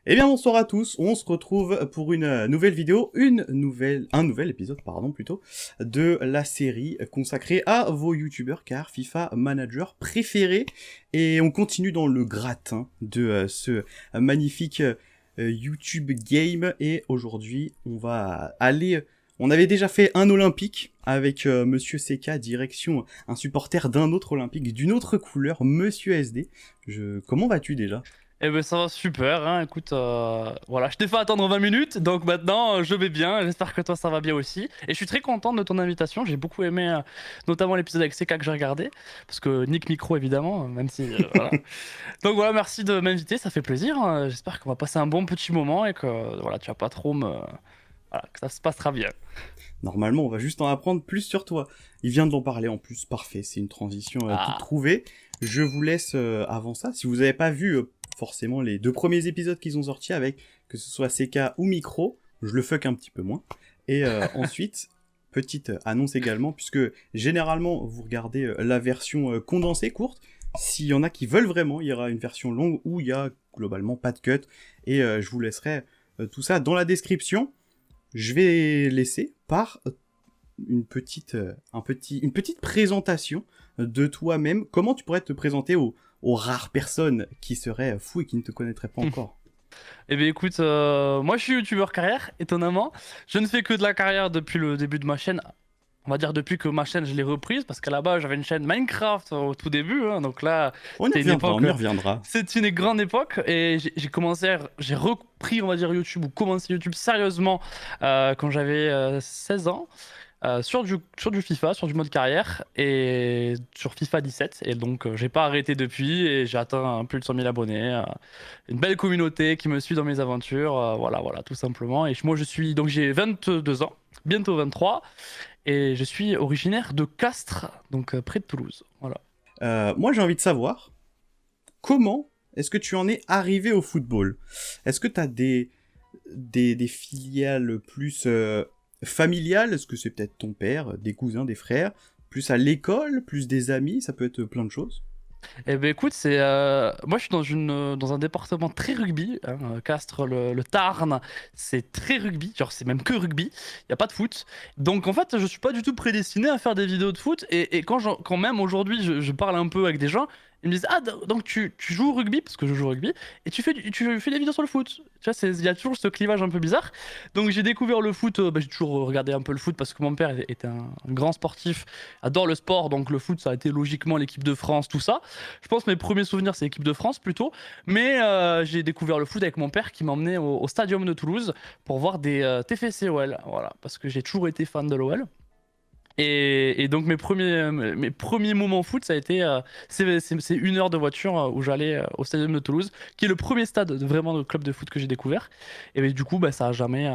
Eh bien bonsoir à tous, on se retrouve pour une nouvelle vidéo, un nouvel épisode pardon plutôt, de la série consacrée à vos youtubeurs car FIFA Manager préférés. Et on continue dans le gratin de ce magnifique YouTube game et aujourd'hui on va aller... On avait déjà fait un olympique avec Monsieur CK, direction un supporter d'un autre olympique, d'une autre couleur, Monsieur SD. Comment vas-tu déjà? Eh ben ça va super, hein. Écoute, voilà, je t'ai fait attendre 20 minutes, donc maintenant je vais bien, j'espère que toi ça va bien aussi. Et je suis très contente de ton invitation, j'ai beaucoup aimé notamment l'épisode avec CK que j'ai regardé, parce que Nick Micro évidemment, même si... voilà. Donc voilà, merci de m'inviter, ça fait plaisir, hein. J'espère qu'on va passer un bon petit moment et que voilà, tu vas pas trop me... Voilà, que ça se passera bien. Normalement, on va juste en apprendre plus sur toi. Il vient de l'en parler en plus, parfait, c'est une transition toute Ah, trouvée. Je vous laisse avant ça, si vous n'avez pas vu forcément les deux premiers épisodes qu'ils ont sortis avec, que ce soit CK ou Micro, je le fuck un petit peu moins. Et ensuite, petite annonce également, puisque généralement vous regardez la version condensée, courte. S'il y en a qui veulent vraiment, il y aura une version longue où il y a globalement pas de cut. Et je vous laisserai tout ça dans la description. Je vais laisser par une petite présentation de toi-même. Comment tu pourrais te présenter aux rares personnes qui seraient fous et qui ne te connaîtraient pas encore? eh bien écoute, moi je suis youtubeur carrière, étonnamment. Je ne fais que de la carrière depuis le début de ma chaîne. On va dire depuis que ma chaîne je l'ai reprise, parce qu'à la base j'avais une chaîne Minecraft au tout début, hein. Donc là On y c'était une reviendra, époque, on y reviendra. c'est une grande époque et j'ai commencé, j'ai repris on va dire YouTube ou commencé YouTube sérieusement quand j'avais 16 ans. Sur du FIFA, sur du mode carrière et sur FIFA 17. Et donc, j'ai pas arrêté depuis et j'ai atteint plus de 100 000 abonnés. Une belle communauté qui me suit dans mes aventures. Voilà, voilà, tout simplement. Et moi, donc j'ai 22 ans, bientôt 23. Et je suis originaire de Castres, donc près de Toulouse. Voilà. Moi, j'ai envie de savoir, comment est-ce que tu en es arrivé au football? Est-ce que tu as des filiales plus familiales? Est-ce que c'est peut-être ton père, des cousins, des frères? Plus à l'école, plus des amis? Ça peut être plein de choses. Eh ben écoute, moi je suis dans un département très rugby, hein, Castres, le Tarn, c'est très rugby, genre c'est même que rugby, il y a pas de foot. Donc en fait, je suis pas du tout prédestiné à faire des vidéos de foot et quand même aujourd'hui je parle un peu avec des gens, ils me disent ah donc tu joues au rugby parce que je joue au rugby et tu fais des vidéos sur le foot. Tu vois, il y a toujours ce clivage un peu bizarre. Donc j'ai découvert le foot, j'ai toujours regardé un peu le foot parce que mon père était un grand sportif, adore le sport, donc le foot ça a été logiquement l'équipe de France, tout ça. Je pense que mes premiers souvenirs, c'est l'équipe de France plutôt. Mais j'ai découvert le foot avec mon père qui m'emmenait au Stadium de Toulouse pour voir des TFC OL. Voilà, parce que j'ai toujours été fan de l'OL. Et donc mes premiers moments foot, ça a été c'est 1 heure de voiture où j'allais au Stadium de Toulouse, qui est le premier stade vraiment de club de foot que j'ai découvert. Et ben, du coup, bah, ça a jamais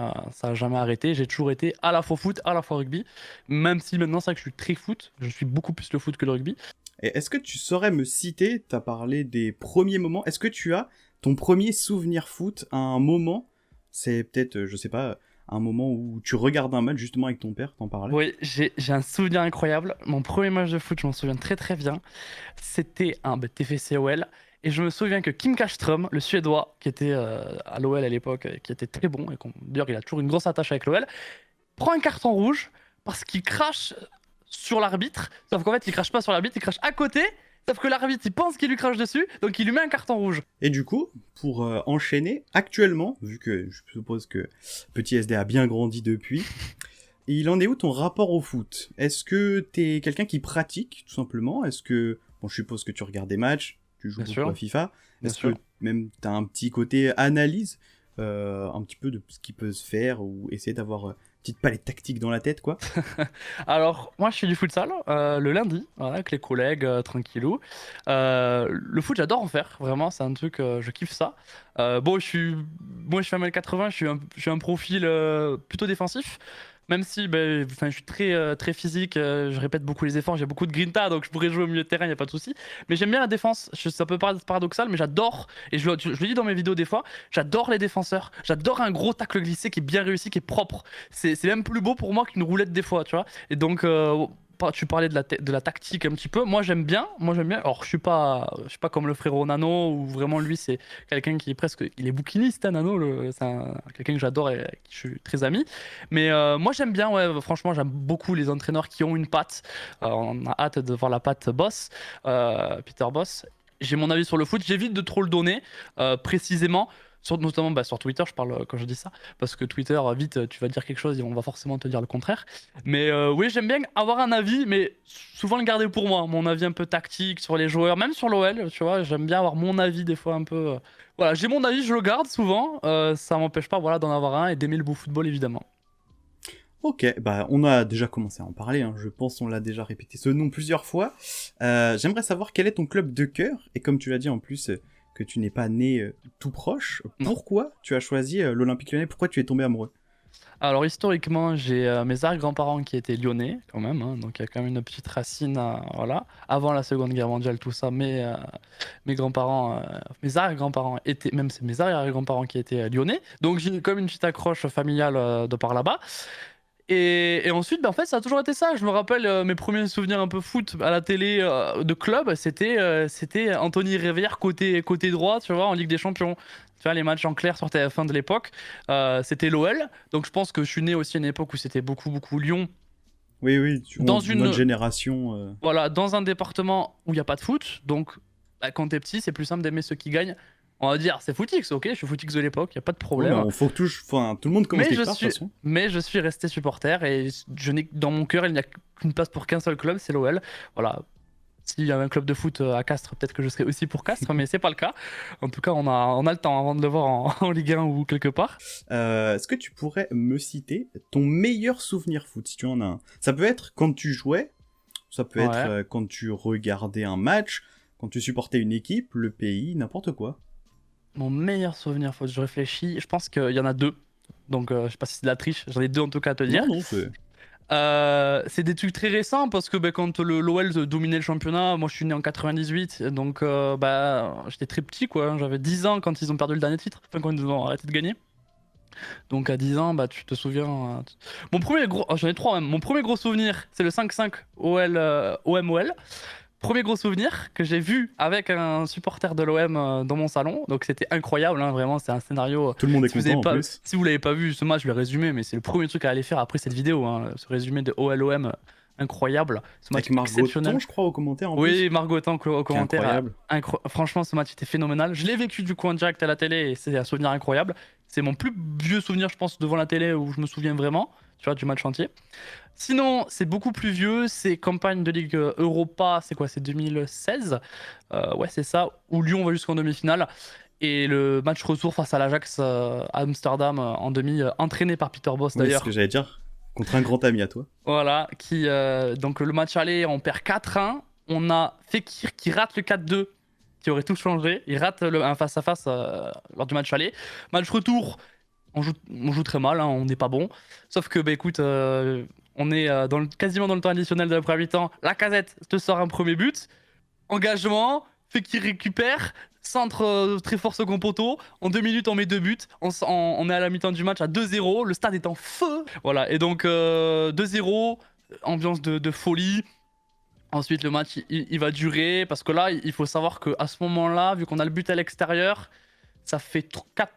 arrêté. J'ai toujours été à la fois foot, à la fois rugby. Même si maintenant c'est vrai que je suis très foot, je suis beaucoup plus le foot que le rugby. Et est-ce que tu saurais me citer, t'as parlé des premiers moments, est-ce que tu as ton premier souvenir foot à un moment, c'est peut-être, je sais pas, un moment où tu regardes un match justement avec ton père, t'en parlais? Oui, j'ai un souvenir incroyable. Mon premier match de foot, je m'en souviens très très bien. C'était un TFC-OL. Et je me souviens que Kim Kallström, le Suédois, qui était à l'OL à l'époque, qui était très bon, et d'ailleurs il a toujours une grosse attache avec l'OL, prend un carton rouge parce qu'il crache sur l'arbitre. Sauf qu'en fait, il crache pas sur l'arbitre, il crache à côté. Sauf que l'arbitre, il pense qu'il lui crache dessus, donc il lui met un carton rouge. Et du coup, pour enchaîner, actuellement, vu que je suppose que Petit SD a bien grandi depuis, il en est où ton rapport au foot? Est-ce que t'es quelqu'un qui pratique, tout simplement? Est-ce que, bon, je suppose que tu regardes des matchs, tu joues Bien beaucoup à sûr, FIFA, bien est-ce que sûr. même t'as un petit côté analyse, un petit peu de ce qui peut se faire, ou essayer d'avoir une petite palette tactique dans la tête, quoi? Alors, moi, je fais du futsal le lundi, voilà, avec les collègues, tranquillou. Le foot, j'adore en faire, vraiment, c'est un truc, je kiffe ça. Bon, moi, je fais 1m80, je suis un profil plutôt défensif. Même si ben, enfin, je suis très physique, je répète beaucoup les efforts, j'ai beaucoup de grinta, donc je pourrais jouer au milieu de terrain, il n'y a pas de souci. Mais j'aime bien la défense, ça peut paraître paradoxal, mais j'adore, et je le dis dans mes vidéos des fois, j'adore les défenseurs. J'adore un gros tacle glissé qui est bien réussi, qui est propre. C'est même plus beau pour moi qu'une roulette des fois, tu vois. Et donc, tu parlais de la tactique un petit peu. Moi j'aime bien. Alors je suis pas comme le frérot Nano où vraiment lui c'est quelqu'un qui est presque, il est bouquiniste, hein, Nano. C'est quelqu'un que j'adore et avec qui je suis très ami. Mais moi j'aime bien. Ouais, franchement j'aime beaucoup les entraîneurs qui ont une patte. On a hâte de voir la patte Boss, Peter Boss. J'ai mon avis sur le foot. J'évite de trop le donner précisément. Notamment sur Twitter, je parle quand je dis ça, parce que Twitter, vite, tu vas dire quelque chose et on va forcément te dire le contraire. Mais oui, j'aime bien avoir un avis, mais souvent le garder pour moi. Mon avis un peu tactique sur les joueurs, même sur l'OL, tu vois, j'aime bien avoir mon avis des fois un peu. Voilà, j'ai mon avis, je le garde souvent. Ça m'empêche pas voilà, d'en avoir un et d'aimer le beau football, évidemment. Ok, bah on a déjà commencé à en parler, hein. Je pense on l'a déjà répété ce nom plusieurs fois. J'aimerais savoir quel est ton club de cœur, et comme tu l'as dit en plus, que tu n'es pas né tout proche, pourquoi tu as choisi l'Olympique Lyonnais, pourquoi tu es tombé amoureux? Alors historiquement, j'ai mes arrière-grands-parents qui étaient lyonnais quand même, hein, donc il y a quand même une petite racine, voilà. Avant la Seconde Guerre mondiale, tout ça, mes grands-parents, mes arrière-grands-parents étaient, même c'est mes arrière-grands-parents qui étaient lyonnais, donc j'ai comme une petite accroche familiale de par là-bas. Et ensuite, en fait, ça a toujours été ça. Je me rappelle mes premiers souvenirs un peu foot à la télé de club, c'était Anthony Réveillère côté droit, tu vois, en Ligue des Champions. Tu vois, les matchs en clair sur TF1 de l'époque, c'était l'OL. Donc je pense que je suis né aussi à une époque où c'était beaucoup Lyon. Oui, Dans notre génération. Voilà, dans un département où il n'y a pas de foot. Donc bah, quand t'es petit, c'est plus simple d'aimer ceux qui gagnent. On va dire, c'est footix, ok, je suis footix de l'époque, il n'y a pas de problème. Ouais, faut que tout le monde commence quelque part, de toute façon. Mais je suis resté supporter et dans mon cœur, il n'y a qu'une place pour qu'un seul club, c'est l'OL. Voilà. S'il y avait un club de foot à Castres, peut-être que je serais aussi pour Castres, mais c'est pas le cas. En tout cas, on a le temps avant de le voir en Ligue 1 ou quelque part. Est-ce que tu pourrais me citer ton meilleur souvenir foot, si tu en as un? Ça peut être quand tu jouais, ça peut être quand tu regardais un match, quand tu supportais une équipe, le pays, n'importe quoi. Mon meilleur souvenir foot, je réfléchis. Je pense qu'il y en a deux. Donc, je sais pas si c'est de la triche. J'en ai deux en tout cas à te dire. Non, c'est... C'est des trucs très récents parce que quand l'OL dominait le championnat, moi je suis né en 98, donc j'étais très petit quoi, j'avais 10 ans quand ils ont perdu le dernier titre, enfin quand ils ont arrêté de gagner. Donc à 10 ans, bah tu te souviens. Mon premier gros, j'en ai trois même. Mon premier gros souvenir, c'est le 5-5 OL, OM-OL. Premier gros souvenir que j'ai vu avec un supporter de l'OM dans mon salon, donc c'était incroyable, hein, vraiment, c'est un scénario. Tout le monde est Si vous content en pas, plus. si vous l'avez pas vu, ce match, je vais résumer, mais c'est le premier truc à aller faire après cette vidéo, hein, ce résumé de OL-OM, incroyable. Ce match Avec Margot exceptionnel. Tan, je crois, au commentaire en plus. Oui, Margot Tan au commentaire. Incroyable. Franchement, ce match était phénoménal. Je l'ai vécu du coup en direct à la télé et c'est un souvenir incroyable. C'est mon plus vieux souvenir, je pense, devant la télé où je me souviens vraiment, tu vois, du match entier. Sinon, c'est beaucoup plus vieux, c'est campagne de Ligue Europa, c'est quoi, c'est 2016 ouais, c'est ça, où Lyon va jusqu'en demi-finale. Et le match retour face à l'Ajax à Amsterdam en demi, entraîné par Peter Bosz Oui, c'est d'ailleurs. ce que j'allais dire. Contre un grand ami à toi. Voilà, donc le match aller, on perd 4-1. On a Fekir qui rate le 4-2, qui aurait tout changé. Il rate un face-à-face lors du match aller. Match retour, on joue très mal, hein, on n'est pas bon. Sauf que, bah écoute, on est quasiment dans le temps additionnel de la première mi-temps. Lacazette te sort un premier but. Engagement, Fekir récupère. Centre très fort second poteau. En 2 minutes, on met 2 buts. On est à la mi-temps du match à 2-0. Le stade est en feu. Voilà, et donc 2-0, ambiance de folie. Ensuite, le match, il va durer. Parce que là, il faut savoir qu'à ce moment-là, vu qu'on a le but à l'extérieur, ça fait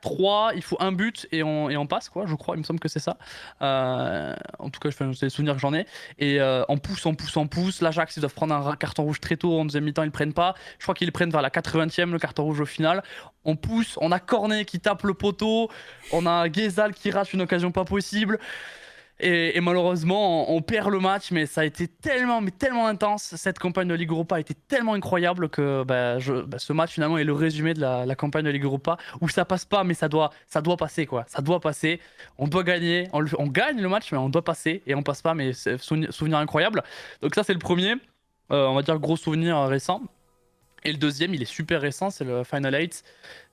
4-3, il faut un but et on passe, quoi, je crois, il me semble que c'est ça. En tout cas, c'est les souvenirs que j'en ai. Et on pousse. L'Ajax, ils doivent prendre un carton rouge très tôt, en deuxième mi-temps, ils le prennent pas. Je crois qu'ils le prennent vers la 80e, le carton rouge au final. On pousse, on a Cornet qui tape le poteau, on a Guézal qui rate une occasion pas possible. Et malheureusement, on perd le match, mais ça a été tellement intense. Cette campagne de Ligue Europa a été tellement incroyable que ce match finalement est le résumé de la campagne de Ligue Europa où ça passe pas, mais ça doit passer quoi. Ça doit passer. On doit gagner. On gagne le match, mais on doit passer et on passe pas. Mais c'est souvenir incroyable. Donc ça c'est le premier. On va dire gros souvenir récent. Et le deuxième, il est super récent, c'est le Final 8.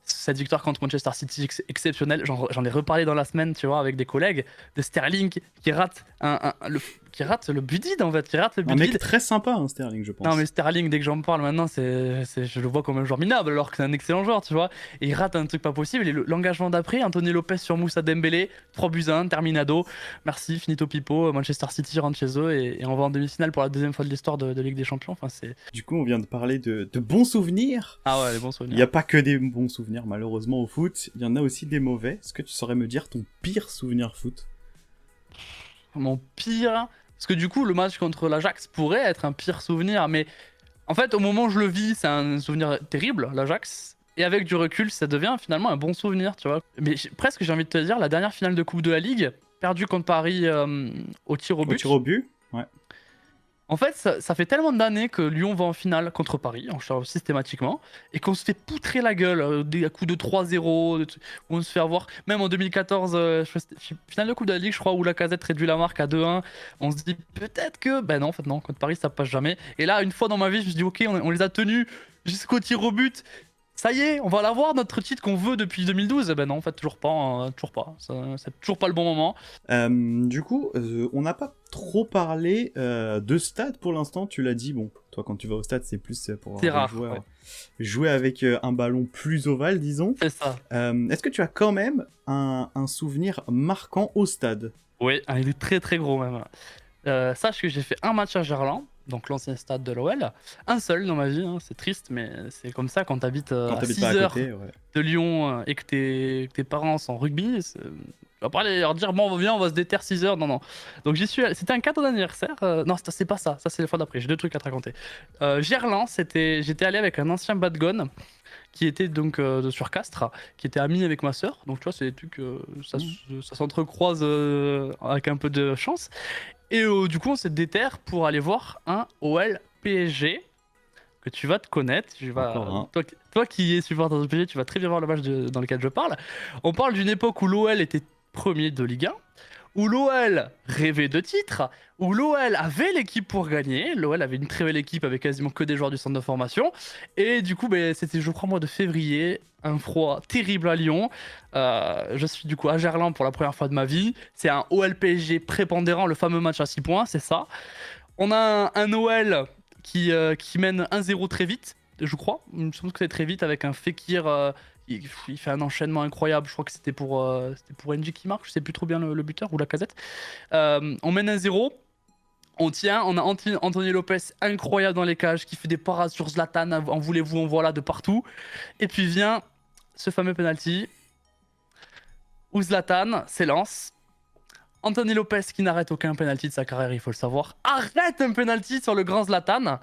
cette victoire contre Manchester City exceptionnelle. J'en ai reparlé dans la semaine, tu vois, avec des collègues, de Sterling qui rate qui rate le but vide en fait, qui rate le but Un mec vide. très sympa, hein, Sterling, je pense. Non mais Sterling, dès que j'en parle maintenant, je le vois comme un joueur minable alors que c'est un excellent joueur, tu vois. Et il rate un truc pas possible. Et l'engagement d'après, Anthony Lopez sur Moussa Dembélé, 3-1, terminado. Merci, finito pipo. Manchester City rentre chez eux et on va en demi-finale pour la deuxième fois de l'histoire de Ligue des Champions. Enfin, c'est... Du coup, on vient de parler de bons souvenirs. Ah ouais, les bons Il souvenirs. n'y a pas que des bons souvenirs, malheureusement, au foot. Il y en a aussi des mauvais. Est-ce que tu saurais me dire ton pire souvenir foot? Mon pire... Parce que du coup, le match contre l'Ajax pourrait être un pire souvenir, mais en fait, au moment où je le vis, c'est un souvenir terrible, l'Ajax. Et avec du recul, ça devient finalement un bon souvenir, tu vois. Mais presque, j'ai envie de te dire, la dernière finale de Coupe de la Ligue, perdue contre Paris au tir au Au but. tir au but? Ouais. En fait, ça fait tellement d'années que Lyon va en finale contre Paris, systématiquement, et qu'on se fait poutrer la gueule, des coups de 3-0, où on se fait avoir. Même en 2014, finale de Coupe de la Ligue, je crois, où Lacazette réduit la marque à 2-1, on se dit peut-être que. Ben non, en fait, non, contre Paris, ça passe jamais. Et là, une fois dans ma vie, je me suis dit, ok, on les a tenus jusqu'au tir au but. Ça y est, on va l'avoir, notre titre qu'on veut depuis 2012. Ben non, en fait, toujours pas, toujours pas. C'est toujours pas le bon moment. Du coup, on n'a pas trop parlé de stade pour l'instant. Tu l'as dit, bon, toi quand tu vas au stade, c'est plus pour C'est rare, jouer, ouais. jouer avec un ballon plus ovale, disons. C'est ça. Est-ce que tu as quand même un souvenir marquant au stade? Oui, il est très très gros même. Sache que j'ai fait un match à Gerland, donc l'ancien stade de l'OL. Un seul dans ma vie, hein, c'est triste, mais c'est comme ça quand t'habites Quand à t'habites 6 pas à heures côté, ouais. de Lyon et que tes parents sont en rugby. Tu vas pas aller leur dire, bon, viens, on va se déterre 6 heures. Non, non. Donc j'y suis allé. C'était un cadeau d'anniversaire. Non, c'est pas ça. Ça, c'est la fois d'après. J'ai deux trucs à te raconter. Gerland, j'étais allé avec un ancien badgone qui était donc sur Castres, qui était ami avec ma sœur. Donc tu vois, c'est des trucs, ça s'entrecroise avec un peu de chance. Et du coup, on s'est déterre pour aller voir un OL PSG que tu vas te connaître. Encore un. Toi qui es supporter de PSG, tu vas très bien voir le match dans lequel je parle. On parle d'une époque où l'OL était premier de Ligue 1, où l'OL rêvait de titre, où l'OL avait l'équipe pour gagner. L'OL avait une très belle équipe avec quasiment que des joueurs du centre de formation. Et du coup, c'était, je crois, mois de février, un froid terrible à Lyon. Je suis du coup à Gerland pour la première fois de ma vie. C'est un OL PSG prépondérant, le fameux match à 6 points, c'est ça. On a un OL qui mène 1-0 très vite, je crois. Il me semble que c'est très vite avec un Fekir. Il fait un enchaînement incroyable. Je crois que c'était pour NG qui marque. Je sais plus trop bien le buteur ou Lacazette. On mène 1-0. On tient. On a Anthony Lopez incroyable dans les cages qui fait des parades sur Zlatan. En voulez-vous, en voilà de partout. Et puis vient ce fameux penalty où Zlatan s'élance. Anthony Lopez qui n'arrête aucun penalty de sa carrière, il faut le savoir. Arrête un penalty sur le grand Zlatan.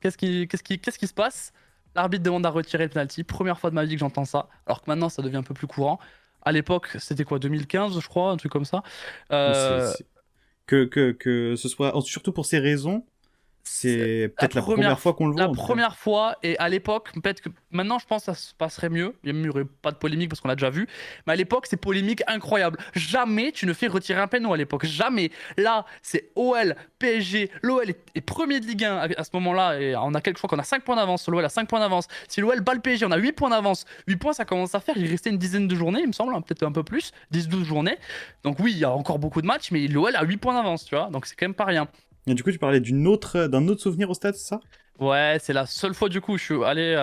Qu'est-ce qui se passe? L'arbitre demande à retirer le penalty. Première fois de ma vie que j'entends ça. Alors que maintenant, ça devient un peu plus courant. À l'époque, c'était quoi, 2015, je crois, un truc comme ça. Que ce soit, surtout pour ces raisons, c'est peut-être la première fois qu'on le voit. La première fois, et à l'époque, peut-être que maintenant je pense que ça se passerait mieux. Il n'y aurait pas de polémique parce qu'on l'a déjà vu. Mais à l'époque, c'est polémique incroyable. Jamais tu ne fais retirer un péno à l'époque. Jamais. Là, c'est OL, PSG. L'OL est premier de Ligue 1 à ce moment-là. Et on a quelques fois qu'on a 5 points d'avance. L'OL a 5 points d'avance. Si l'OL bat le PSG, on a 8 points d'avance. 8 points, ça commence à faire. Il restait une dizaine de journées, il me semble. Hein, peut-être un peu plus. 10-12 journées. Donc oui, il y a encore beaucoup de matchs. Mais l'OL a 8 points d'avance, tu vois. Donc c'est quand même pas rien. Et du coup, tu parlais d'un autre souvenir au stade, c'est ça? Ouais, c'est la seule fois du coup où je suis allé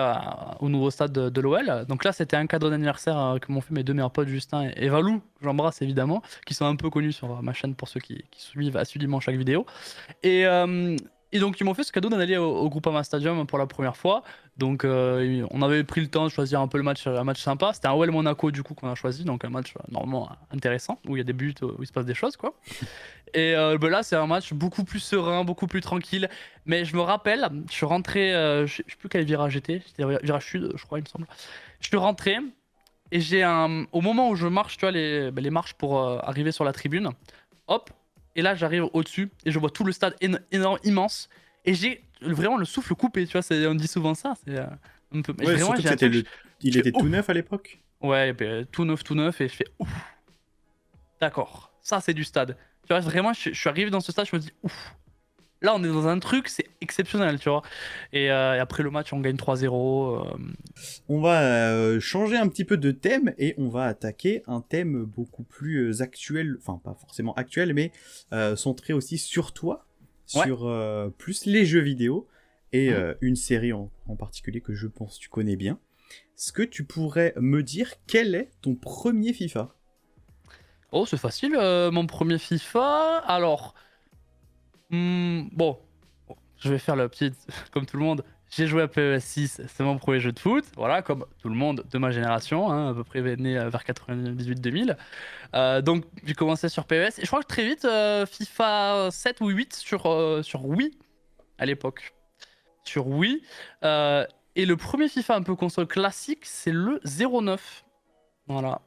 au nouveau stade de l'OL. Donc là, c'était un cadeau d'anniversaire que m'ont fait mes deux meilleurs potes, Justin et Valou, que j'embrasse évidemment, qui sont un peu connus sur ma chaîne pour ceux qui suivent assidûment chaque vidéo. Et donc, ils m'ont fait ce cadeau d'aller au Groupama Stadium pour la première fois. Donc, on avait pris le temps de choisir un peu un match sympa. C'était un OL Monaco, du coup, qu'on a choisi. Donc, un match normalement intéressant, où il y a des buts, où il se passe des choses, quoi. Et là, c'est un match beaucoup plus serein, beaucoup plus tranquille. Mais je me rappelle, je suis rentré, je sais plus quel virage j'étais. C'était virage sud, je crois, il me semble. Je suis rentré et au moment où je marche, tu vois, les marches pour arriver sur la tribune, hop. Et là, j'arrive au-dessus et je vois tout le stade énorme, immense. Et j'ai vraiment le souffle coupé, tu vois. On dit souvent ça. C'est un peu. Ouais, surtout que il était tout neuf à l'époque. Ouais, tout neuf. Et je fais ouf. D'accord, ça c'est du stade. Tu vois, vraiment, je suis arrivé dans ce stade, je me dis ouf. Là, on est dans un truc, c'est exceptionnel, tu vois. Et après le match, on gagne 3-0. On va changer un petit peu de thème et on va attaquer un thème beaucoup plus actuel, enfin pas forcément actuel, mais centré aussi sur toi, Ouais. sur plus les jeux vidéo et Mhm. une série en particulier que je pense que tu connais bien. Est-ce que tu pourrais me dire quel est ton premier FIFA? Oh, c'est facile, mon premier FIFA. Alors, bon, je vais faire la petite, comme tout le monde. J'ai joué à PES 6, c'est mon premier jeu de foot. Voilà, comme tout le monde de ma génération, hein, à peu près né vers 98-2000. Donc, j'ai commencé sur PES. Et je crois que très vite, FIFA 7 ou 8 sur Wii à l'époque. Sur Wii. Euh, et le premier FIFA un peu console classique, c'est le 09. Voilà.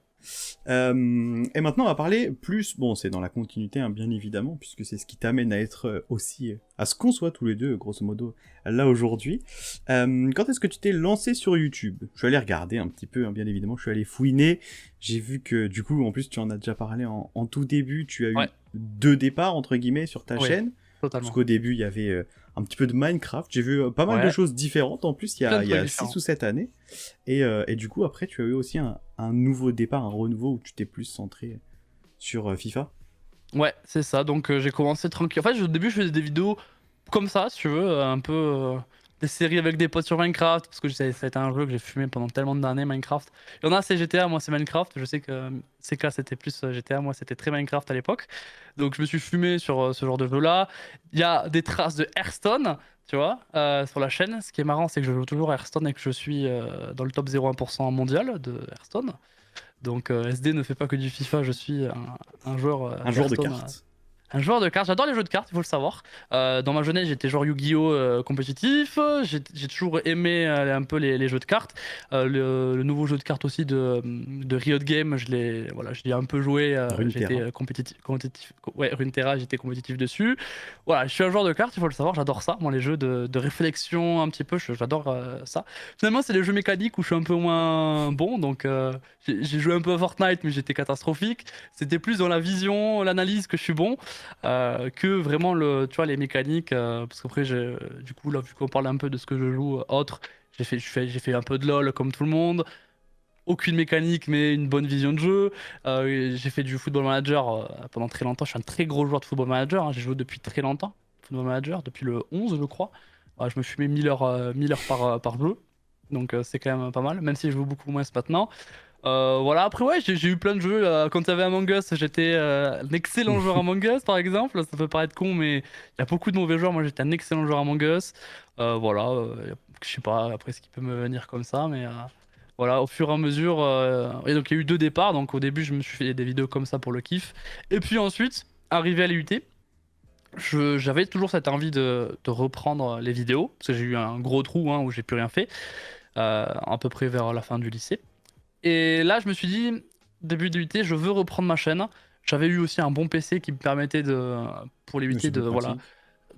Et maintenant, on va parler plus, bon, c'est dans la continuité, hein, bien évidemment, puisque c'est ce qui t'amène à être aussi, à ce qu'on soit tous les deux, grosso modo, là aujourd'hui. Quand est-ce que tu t'es lancé sur YouTube? Je suis allé regarder un petit peu, hein, bien évidemment, je suis allé fouiner. J'ai vu que, du coup, en plus, tu en as déjà parlé en tout début, tu as Ouais, eu 2 départs, entre guillemets, sur ta oui, chaîne. Parce totalement. qu'au début, il y avait un petit peu de Minecraft. J'ai vu pas mal de Ouais, choses différentes, en plus, plein de il y trucs a 6 différents. ou 7 années. Et du coup, après, tu as eu aussi un nouveau départ, un renouveau où tu t'es plus centré sur FIFA. Ouais, c'est ça. Donc j'ai commencé tranquille. En fait, au début, je faisais des vidéos comme ça, si tu veux, un peu des séries avec des potes sur Minecraft, parce que ça a été un jeu que j'ai fumé pendant tellement d'années, Minecraft. Il y en a, c'est GTA, moi, c'est Minecraft. Je sais que CK, c'était plus GTA, moi, c'était très Minecraft à l'époque. Donc je me suis fumé sur ce genre de jeu-là. Il y a des traces de Hearthstone, tu vois, sur la chaîne. Ce qui est marrant, c'est que je joue toujours à Hearthstone et que je suis dans le top 0,1% mondial de Hearthstone. Donc SD ne fait pas que du FIFA, je suis un joueur Un joueur de d'Hearthstone. cartes. Un joueur de cartes, j'adore les jeux de cartes, il faut le savoir. Dans ma jeunesse, j'étais joueur Yu-Gi-Oh! Compétitif. J'ai toujours aimé un peu les jeux de cartes. Le nouveau jeu de cartes aussi de Riot Games, voilà, je l'ai un peu joué. J'étais Runeterra. compétitif. Ouais, Runeterra, j'étais compétitif dessus. Voilà, je suis un joueur de cartes, il faut le savoir, j'adore ça. Moi, les jeux de réflexion, un petit peu, j'adore ça. Finalement, c'est les jeux mécaniques où je suis un peu moins bon. Donc, j'ai joué un peu à Fortnite, mais j'étais catastrophique. C'était plus dans la vision, l'analyse que je suis bon que vraiment tu vois, les mécaniques. Parce qu'après, du coup, là, vu qu'on parle un peu de ce que je joue autre, j'ai fait un peu de LoL comme tout le monde. Aucune mécanique, mais une bonne vision de jeu. J'ai fait du Football Manager pendant très longtemps. Je suis un très gros joueur de Football Manager, hein. J'ai joué depuis très longtemps. Football Manager, depuis le 11, je crois. Je me suis mis 1000 heures par jeu. Donc c'est quand même pas mal, même si je joue beaucoup moins maintenant. Voilà, après, ouais, j'ai eu plein de jeux. Quand il y avait Among Us, j'étais un excellent joueur Among Us, par exemple. Ça peut paraître con, mais il y a beaucoup de mauvais joueurs. Moi, j'étais un excellent joueur Among Us. Voilà, je sais pas après ce qui peut me venir comme ça, mais voilà, au fur et à mesure. Et donc, il y a eu 2 départs. Donc, au début, je me suis fait des vidéos comme ça pour le kiff. Et puis ensuite, arrivé à l'IUT, j'avais toujours cette envie de reprendre les vidéos, parce que j'ai eu un gros trou, hein, où j'ai plus rien fait, à peu près vers la fin du lycée. Et là, je me suis dit, début de l'UT, je veux reprendre ma chaîne. J'avais eu aussi un bon PC qui me permettait pour les Mais UT c'est plus voilà, pratique.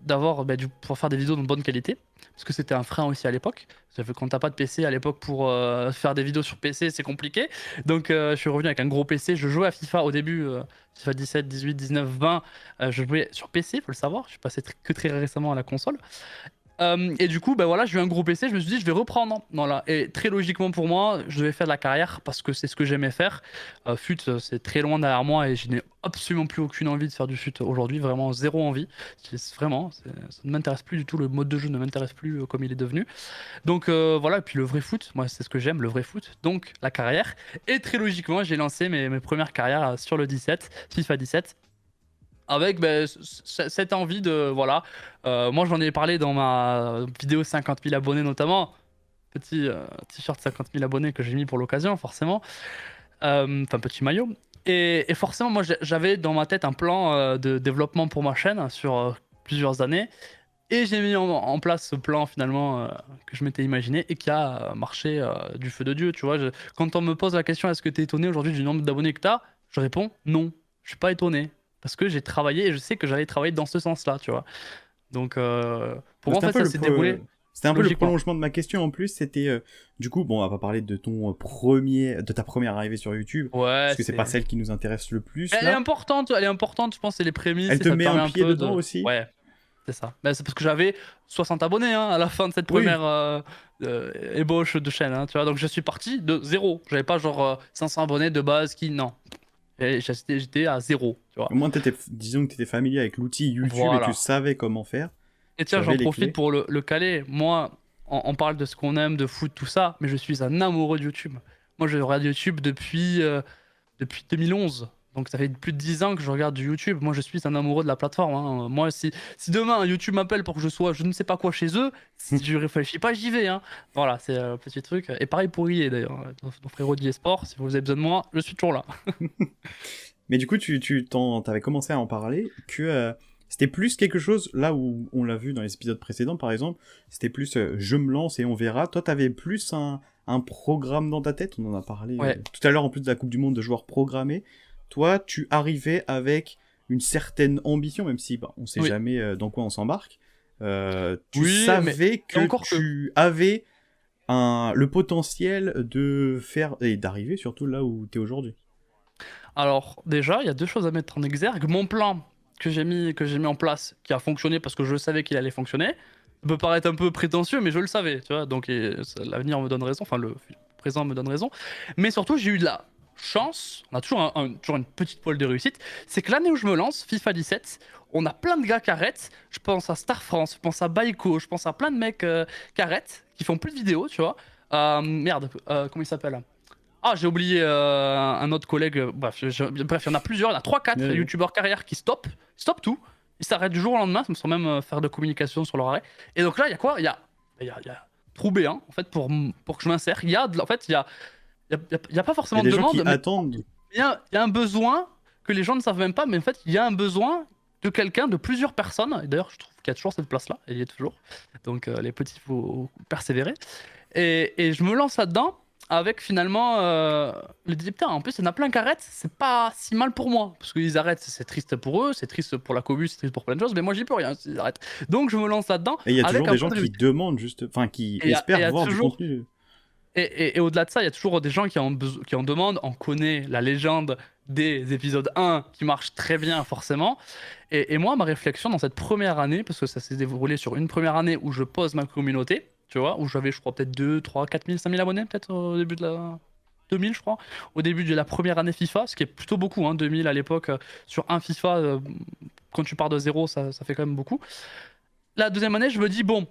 d'avoir, pour faire des vidéos de bonne qualité. Parce que c'était un frein aussi à l'époque. Ça fait quand t'as pas de PC à l'époque pour faire des vidéos sur PC, c'est compliqué. Donc je suis revenu avec un gros PC. Je jouais à FIFA au début, FIFA 17, 18, 19, 20. Je jouais sur PC, faut le savoir. Je suis passé que très récemment à la console. Et du coup, bah voilà, j'ai eu un gros PC, je me suis dit, je vais reprendre. Voilà. Et très logiquement pour moi, je devais faire de la carrière parce que c'est ce que j'aimais faire. FUT, c'est très loin derrière moi et je n'ai absolument plus aucune envie de faire du FUT aujourd'hui, vraiment zéro envie. Vraiment, ça ne m'intéresse plus du tout, le mode de jeu ne m'intéresse plus comme il est devenu. Donc voilà, et puis le vrai foot, moi c'est ce que j'aime, le vrai foot, donc la carrière. Et très logiquement, j'ai lancé mes premières carrières sur le 17, FIFA 17 avec ben, cette envie de voilà. Moi j'en ai parlé dans ma vidéo 50 000 abonnés notamment, petit t-shirt 50 000 abonnés que j'ai mis pour l'occasion forcément. Enfin petit maillot. Et forcément moi j'avais dans ma tête un plan de développement pour ma chaîne sur plusieurs années, et j'ai mis en place ce plan finalement que je m'étais imaginé et qui a marché du feu de Dieu, tu vois. Quand on me pose la question, est-ce que tu es étonné aujourd'hui du nombre d'abonnés que tu as, je réponds non, je suis pas étonné. Parce que j'ai travaillé et je sais que j'allais travailler dans ce sens-là, tu vois. Donc pour Mais moi, en fait, ça s'est déroulé c'était un peu le logiquement. prolongement de ma question en plus. C'était du coup, bon, on va pas parler de ton de ta première arrivée sur YouTube, Ouais, parce que c'est pas c'est. celle qui nous intéresse le plus Elle est là. importante, elle est importante, je pense, c'est les prémices Elle et te ça te met un permet un pied peu dedans de. aussi. Ouais. C'est ça. Mais c'est parce que j'avais 60 abonnés hein, à la fin de cette Oui. première ébauche de chaîne, hein, tu vois. Donc je suis parti de zéro. J'avais pas genre 500 abonnés de base qui... Non. J'étais à zéro, tu vois. Au moins, disons que tu étais familier avec l'outil YouTube et tu Voilà. savais comment faire. Et Tu tiens, avais j'en les profite clés. pour le caler. Moi, on parle de ce qu'on aime, de foot, tout ça, mais je suis un amoureux de YouTube. Moi, je regarde YouTube depuis 2011. Donc ça fait plus de 10 ans que je regarde du YouTube. Moi, je suis un amoureux de la plateforme, hein. Moi, si demain YouTube m'appelle pour que je sois je ne sais pas quoi chez eux, si je réfléchis pas, j'y vais, hein. Voilà, c'est un petit truc. Et pareil pour IE d'ailleurs, nos frérots d'eSport, si vous avez besoin de moi, je suis toujours là. Mais du coup, t'avais commencé à en parler, que c'était plus quelque chose, là où on l'a vu dans les épisodes précédents par exemple, c'était plus je me lance et on verra. Toi, t'avais plus un programme dans ta tête, on en a parlé Ouais, tout à l'heure en plus de la Coupe du Monde de joueurs programmés. Toi, tu arrivais avec une certaine ambition, même si on sait oui. jamais dans quoi on s'embarque. Tu Oui, mais savais et que encore que. tu avais le potentiel de faire, et d'arriver surtout là où t'es aujourd'hui. Alors, déjà, il y a deux choses à mettre en exergue. Mon plan que j'ai mis en place, qui a fonctionné parce que je savais qu'il allait fonctionner, ça peut paraître un peu prétentieux, mais je le savais, tu vois. Donc, l'avenir me donne raison, enfin, le présent me donne raison. Mais surtout, j'ai eu de la chance, on a toujours, toujours une petite poêle de réussite, c'est que l'année où je me lance, FIFA 17, on a plein de gars qui arrêtent. Je pense à Star France, je pense à Baiko, je pense à plein de mecs qui arrêtent, qui font plus de vidéos, tu vois. Merde, comment il s'appelle? Ah, j'ai oublié un autre collègue. Bref, bref, il y en a plusieurs. Il y en a 3-4 Ouais. youtubeurs carrière qui stoppent tout. Ils s'arrêtent du jour au lendemain, sans même faire de communication sur leur arrêt. Et donc là, il y a quoi? Il y a trou béant, en fait, pour que je m'insère. En fait, il y a pas Il y a forcément de des gens demande, qui mais attendent. il y a un besoin que les gens ne savent même pas. Mais en fait, il y a un besoin de quelqu'un, de plusieurs personnes. Et d'ailleurs, je trouve qu'il y a toujours cette place-là. Elle y est toujours. Donc, les petits, il faut persévérer. Et je me lance là-dedans avec finalement le dit putain, en plus il y en a plein qui arrêtent, c'est pas si mal pour moi parce qu'ils arrêtent, c'est triste pour eux, c'est triste pour la commu, c'est triste pour plein de choses, mais moi j'y peux rien s'ils arrêtent. Donc je me lance là-dedans Et il y a toujours avec un des peu gens de qui réussite. demandent juste, enfin qui Et il y espèrent a voir du toujours contenu. et au-delà de ça, il y a toujours des gens qui en demandent. On connaît la légende des épisodes 1 qui marche très bien forcément. Et moi, ma réflexion dans cette première année, parce que ça s'est déroulé sur une première année où je pose ma communauté, tu vois, où j'avais, je crois, peut-être 2, 3, 4 000, 5 000 abonnés, peut-être au début de la. 2000, je crois, au début de la première année FIFA, ce qui est plutôt beaucoup, hein, 2000 à l'époque, sur un FIFA, quand tu pars de zéro, ça fait quand même beaucoup. La deuxième année, je me dis, bon,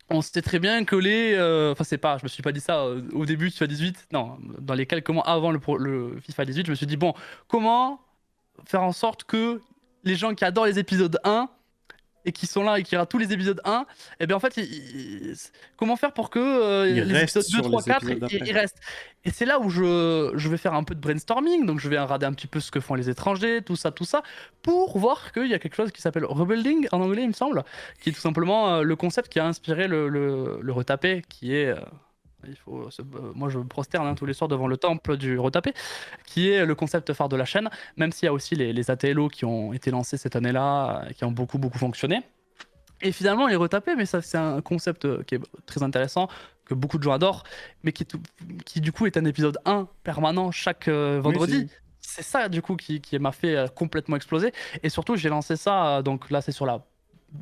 on sait très bien que enfin, c'est pas, je me suis pas dit ça au début de FIFA 18, non, dans les quelques mois avant le FIFA 18, je me suis dit, bon, comment faire en sorte que les gens qui adorent les épisodes 1 et qui sont là et qui regardent tous les épisodes 1, et bien en fait, comment faire pour que Ils les restent épisodes 2, sur 3, les 4, épisodes ils d'après. restent. Et c'est là où je vais faire un peu de brainstorming, donc je vais regarder un petit peu ce que font les étrangers, tout ça, pour voir qu'il y a quelque chose qui s'appelle rebuilding en anglais, il me semble, qui est tout simplement le concept qui a inspiré le retapé, qui est moi je me prosterne hein, tous les soirs devant le temple du retapé, qui est le concept phare de la chaîne, même s'il y a aussi les ATLO qui ont été lancés cette année-là, qui ont beaucoup beaucoup fonctionné. Et finalement, les retapés, mais ça c'est un concept qui est très intéressant, que beaucoup de gens adorent, mais qui du coup est un épisode 1 permanent chaque Oui, vendredi. C'est ça du coup qui m'a fait complètement exploser. Et surtout, j'ai lancé ça, donc là c'est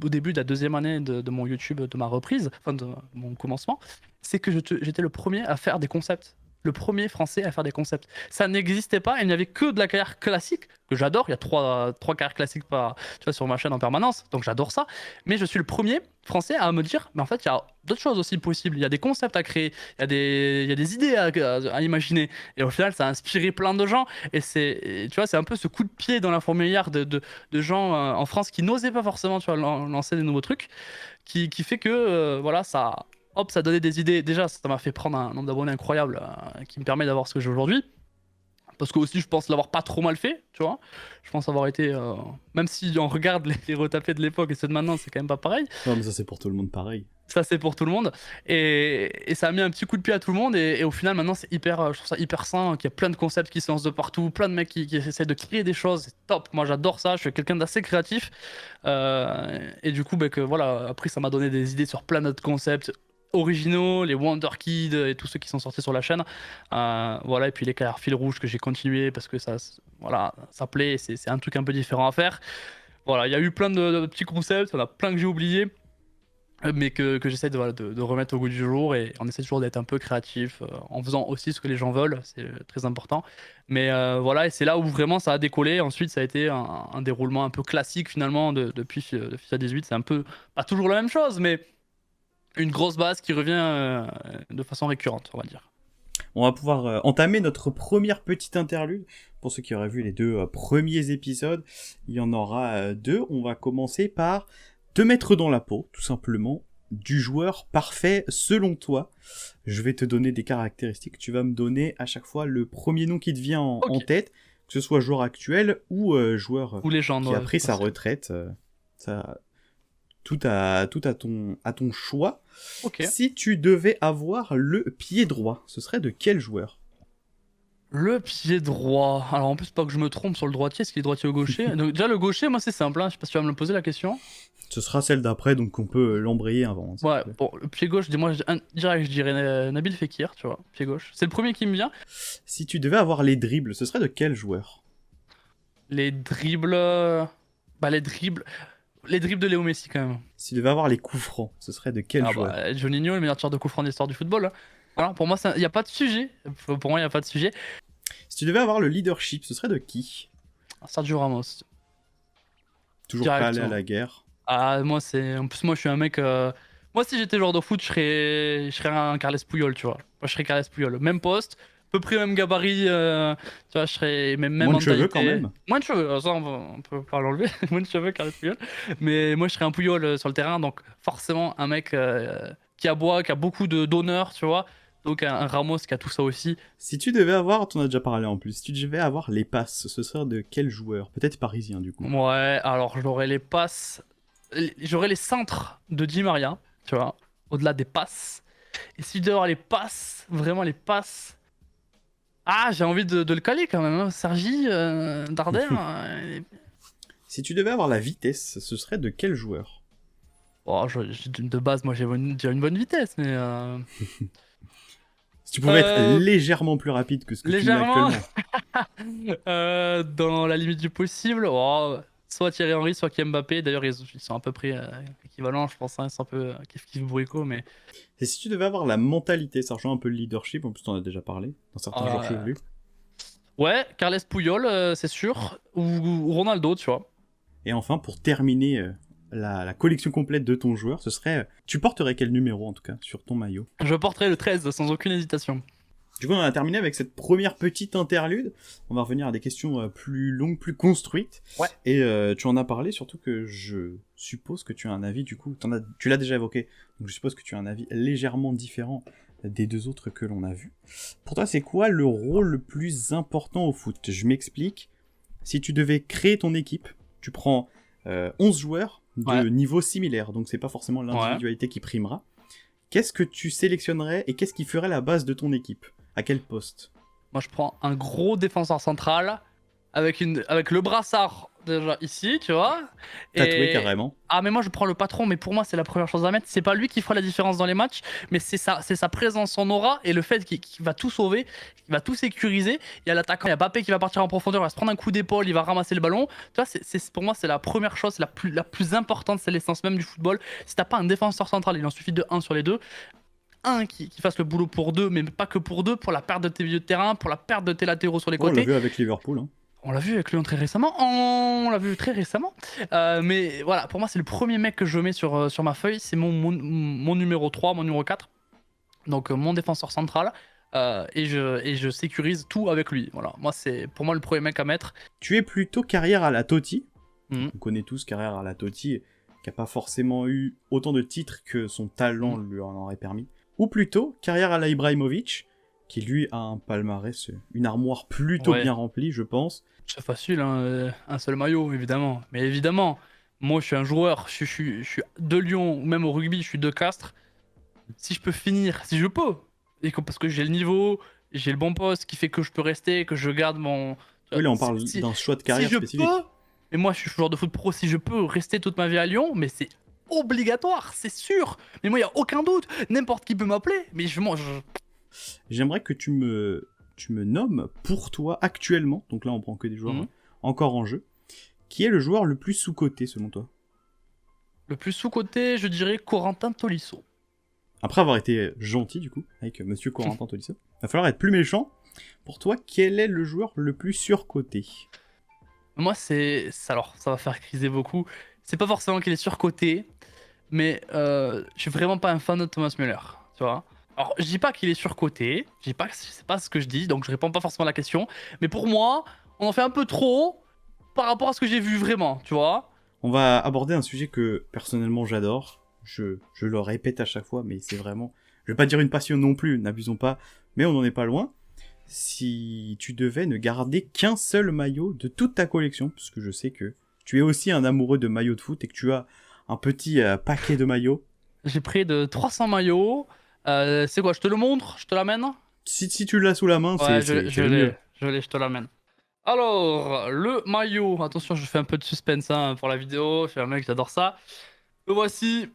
au début de la deuxième année de mon YouTube, de ma reprise, enfin de mon commencement, c'est que j'étais le premier à faire des concepts. Le premier français à faire des concepts. Ça n'existait pas, il n'y avait que de la carrière classique, que j'adore. Il y a trois carrières classiques tu vois, sur ma chaîne en permanence, donc j'adore ça. Mais je suis le premier français à me dire, mais en fait, il y a d'autres choses aussi possibles. Il y a des concepts à créer, il y a des idées à imaginer. Et au final, ça a inspiré plein de gens. Tu vois, c'est un peu ce coup de pied dans la fourmilière de gens en France qui n'osaient pas forcément, tu vois, lancer des nouveaux trucs, qui fait que, voilà, ça donnait des idées. Déjà, ça m'a fait prendre un nombre d'abonnés incroyable qui me permet d'avoir ce que j'ai aujourd'hui. Parce que aussi, je pense l'avoir pas trop mal fait, tu vois. Je pense avoir été, même si on regarde les retapés de l'époque et ceux de maintenant, c'est quand même pas pareil. non, mais ça c'est pour tout le monde pareil. Ça, c'est pour tout le monde. Et ça a mis un petit coup de pied à tout le monde. Et au final, maintenant, je trouve ça hyper sain, qu'il y a plein de concepts qui se lancent de partout, plein de mecs qui essaient de créer des choses. C'est top. Moi, j'adore ça. Je suis quelqu'un d'assez créatif. Et du coup, voilà, après, ça m'a donné des idées sur plein d'autres concepts originaux, les Wonder Kids et tous ceux qui sont sortis sur la chaîne. Voilà, et puis les carrières fil rouge que j'ai continué parce que voilà, ça plaît. C'est un truc un peu différent à faire. Voilà, il y a eu plein de petits concepts, il y en a plein que j'ai oubliés, mais que j'essaie de remettre au goût du jour, et on essaie toujours d'être un peu créatif en faisant aussi ce que les gens veulent, c'est très important. Mais voilà, et c'est là où vraiment ça a décollé. Ensuite, ça a été un déroulement un peu classique finalement depuis de FIFA 18. C'est un peu pas toujours la même chose, mais une grosse base qui revient de façon récurrente, on va dire. On va pouvoir entamer notre première petite interlude. Pour ceux qui auraient vu les deux premiers épisodes, il y en aura deux. On va commencer par te mettre dans la peau, tout simplement, du joueur parfait selon toi. Je vais te donner des caractéristiques. Tu vas me donner à chaque fois le premier nom qui te vient en Ok. tête, que ce soit joueur actuel ou joueur Ou légende, qui a ouais, pris sa aussi. retraite. Ça, tout à ton choix. Ok. Si tu devais avoir le pied droit, ce serait de quel joueur? Le pied droit. Alors en plus, pas que je me trompe sur le droitier, est-ce qu'il est droitier ou gaucher? Donc déjà le gaucher, moi c'est simple, hein. Je sais pas si tu vas me le poser la question. Ce sera celle d'après, donc on peut l'embrayer avant, s'il te Ouais, plaît. bon, le pied gauche, dis-moi, direct, je dirais Nabil Fekir, tu vois, pied gauche. C'est le premier qui me vient. Si tu devais avoir les dribbles, ce serait de quel joueur? Les dribbles. Bah, les dribbles de Léo Messi quand même. Si tu devais avoir les coups francs, ce serait de quel Ah joueur? bah, Juninho, le meilleur tireur de coup franc de l'histoire du football, hein. Voilà, pour moi, il n'y a pas de sujet. Pour moi, il n'y a pas de sujet. Si tu devais avoir le leadership, ce serait de qui? Sergio Ramos, Toujours prêt à aller à directement. la guerre. Ah, moi, c'est. En plus, moi, je suis un mec. Moi, si j'étais joueur de foot, je serais un Carles Puyol, tu vois. Moi, je serais Carles Puyol. Même poste, peu près même gabarit. Tu vois, je serais même Moins de cheveux quand mentalité. même. Moins de cheveux, ça, on peut pas l'enlever. Moins de cheveux, Carles Puyol. Mais moi, je serais un Puyol sur le terrain. Donc, forcément, un mec qui aboie, qui a beaucoup d'honneur, tu vois. Donc, un Ramos qui a tout ça aussi. Si tu devais avoir, t'en as déjà parlé en plus, si tu devais avoir les passes, ce serait de quel joueur? Peut-être parisien du coup. Ouais, alors, j'aurais les passes. J'aurais les centres de Di Maria, tu vois. Au-delà des passes. Et si je devais avoir les passes, vraiment les passes. Ah, j'ai envie de le caler quand même, hein. Sergi, Darder. Si tu devais avoir la vitesse, ce serait de quel joueur? Oh, de base, moi j'ai une bonne vitesse, mais Si tu pouvais être euh, légèrement plus rapide que ce que tu n'es légèrement actuellement. dans la limite du possible. Oh, soit Thierry Henry, soit Mbappé. D'ailleurs, ils sont à peu près équivalents, je pense, hein. Ils sont un peu kiff Bourrico, mais Et si tu devais avoir la mentalité, ça rejoint un peu le leadership, en plus t'en as déjà parlé, dans certains joueurs euh, chevelus. ouais, Carles Puyol, c'est sûr, ou Ronaldo, tu vois. Et enfin, pour terminer la collection complète de ton joueur, ce serait... tu porterais quel numéro, en tout cas, sur ton maillot? Je porterai le 13 sans aucune hésitation. Du coup, on a terminé avec cette première petite interlude. On va revenir à des questions plus longues, plus construites. Ouais. Et tu en as parlé, surtout que je suppose que tu as un avis, du coup, tu l'as déjà évoqué, donc je suppose que tu as un avis légèrement différent des deux autres que l'on a vus. Pour toi, c'est quoi le rôle le plus important au foot? Je m'explique. Si tu devais créer ton équipe, tu prends 11 joueurs de Ouais. niveau similaire, donc c'est pas forcément l'individualité qui primera. Qu'est-ce que tu sélectionnerais et qu'est-ce qui ferait la base de ton équipe? À quel poste? Moi, je prends un gros défenseur central avec le brassard déjà ici, tu vois. Tatoué Et carrément. ah, mais moi, je prends le patron. Mais pour moi, c'est la première chose à mettre. C'est pas lui qui fera la différence dans les matchs, mais c'est sa présence, son aura et le fait qu'il va tout sauver, qu'il va tout sécuriser. Il y a l'attaquant, il y a Mbappé qui va partir en profondeur, il va se prendre un coup d'épaule, il va ramasser le ballon. Tu vois, pour moi, c'est la première chose, la plus importante, c'est l'essence même du football. Si t'as pas un défenseur central, il en suffit de un sur les deux. Un qui fasse le boulot pour deux, mais pas que pour deux, pour la perte de tes milieux de terrain, pour la perte de tes latéraux sur les Oh, on l'a côtés. vu avec Liverpool. Hein. On l'a vu avec Lyon très récemment. On l'a vu très récemment. Mais voilà, pour moi, c'est le premier mec que je mets sur ma feuille. C'est mon numéro 3, mon numéro 4. Donc, mon défenseur central. Et je sécurise tout avec lui. Voilà, moi, c'est pour moi le premier mec à mettre. Tu es plutôt carrière à la Totti. Mhm. On connaît tous carrière à la Totti, qui n'a pas forcément eu autant de titres que son talent lui en aurait permis. Ou plutôt carrière à la Ibrahimovic, qui lui a un palmarès, une armoire plutôt Ouais. bien remplie, je pense. C'est facile, hein, un seul maillot, évidemment. Mais évidemment, moi, je suis un joueur. Je suis de Lyon, ou même au rugby, je suis de Castres. Si je peux finir, si je peux, parce que j'ai le niveau, j'ai le bon poste qui fait que je peux rester, que je garde mon. Oui, là on parle Si, d'un choix de si carrière je spécifique. peux, mais moi je suis joueur de foot pro, si je peux rester toute ma vie à Lyon, mais c'est obligatoire, c'est sûr. Mais moi, il n'y a aucun doute. N'importe qui peut m'appeler. Mais J'aimerais que tu me nommes pour toi actuellement, donc là on prend que des joueurs Mhm. encore en jeu, qui est le joueur le plus sous-coté selon toi? Le plus sous-coté, je dirais Corentin Tolisso. Après avoir été gentil, du coup, avec Monsieur Corentin Tolisso, va falloir être plus méchant. Pour toi, quel est le joueur le plus surcoté? Moi, alors, ça va faire criser beaucoup. C'est pas forcément qu'il est surcoté, mais je suis vraiment pas un fan de Thomas Müller, tu vois. Alors, je dis pas qu'il est surcoté, je dis pas que c'est pas ce que je dis, donc je réponds pas forcément à la question. Mais pour moi, on en fait un peu trop par rapport à ce que j'ai vu vraiment, tu vois. On va aborder un sujet que, personnellement, j'adore. Je le répète à chaque fois, mais c'est vraiment... Je vais pas dire une passion non plus, n'abusons pas, mais on n'en est pas loin. Si tu devais ne garder qu'un seul maillot de toute ta collection, puisque je sais que tu es aussi un amoureux de maillots de foot et que tu as un petit paquet de maillots. J'ai pris de 300 maillots. C'est quoi, je te le montre? Je te l'amène? Si tu l'as sous la main, Ouais, c'est le mieux. je te l'amène. Alors, le maillot, attention, je fais un peu de suspense hein, pour la vidéo, je suis un mec, j'adore ça. Le voici.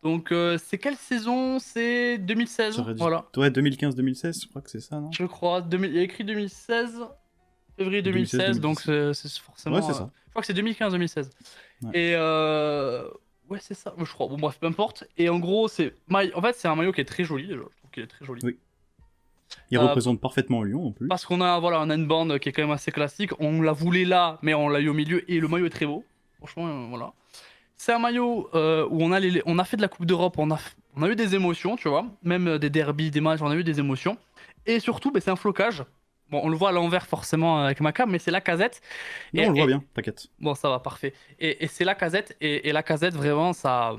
Donc, c'est quelle saison? C'est 2016, voilà. Ouais, 2015-2016, je crois que c'est ça, non? Je crois, il y a écrit 2016, février 2016, 2016, donc c'est forcément... Ouais, c'est ça. je crois que c'est 2015-2016. Ouais. Et ouais, c'est ça, je crois. Bon, bref, peu importe. Et en gros, en fait, c'est un maillot qui est très joli, déjà. Je trouve qu'il est très joli. Oui. Il représente parfaitement Lyon, en plus. Parce qu'on a, voilà, on a une bande qui est quand même assez classique. On la voulait là, mais on l'a eu au milieu. Et le maillot est très beau. Franchement, voilà. C'est un maillot où on a fait de la Coupe d'Europe. On a eu des émotions, tu vois. Même des derbies, des matchs, on a eu des émotions. Et surtout, c'est un flocage. Bon, on le voit à l'envers forcément avec ma cam, mais c'est Lacazette. Non, on le voit bien, t'inquiète. Bon, ça va, parfait. Et c'est Lacazette. Et Lacazette, vraiment, ça...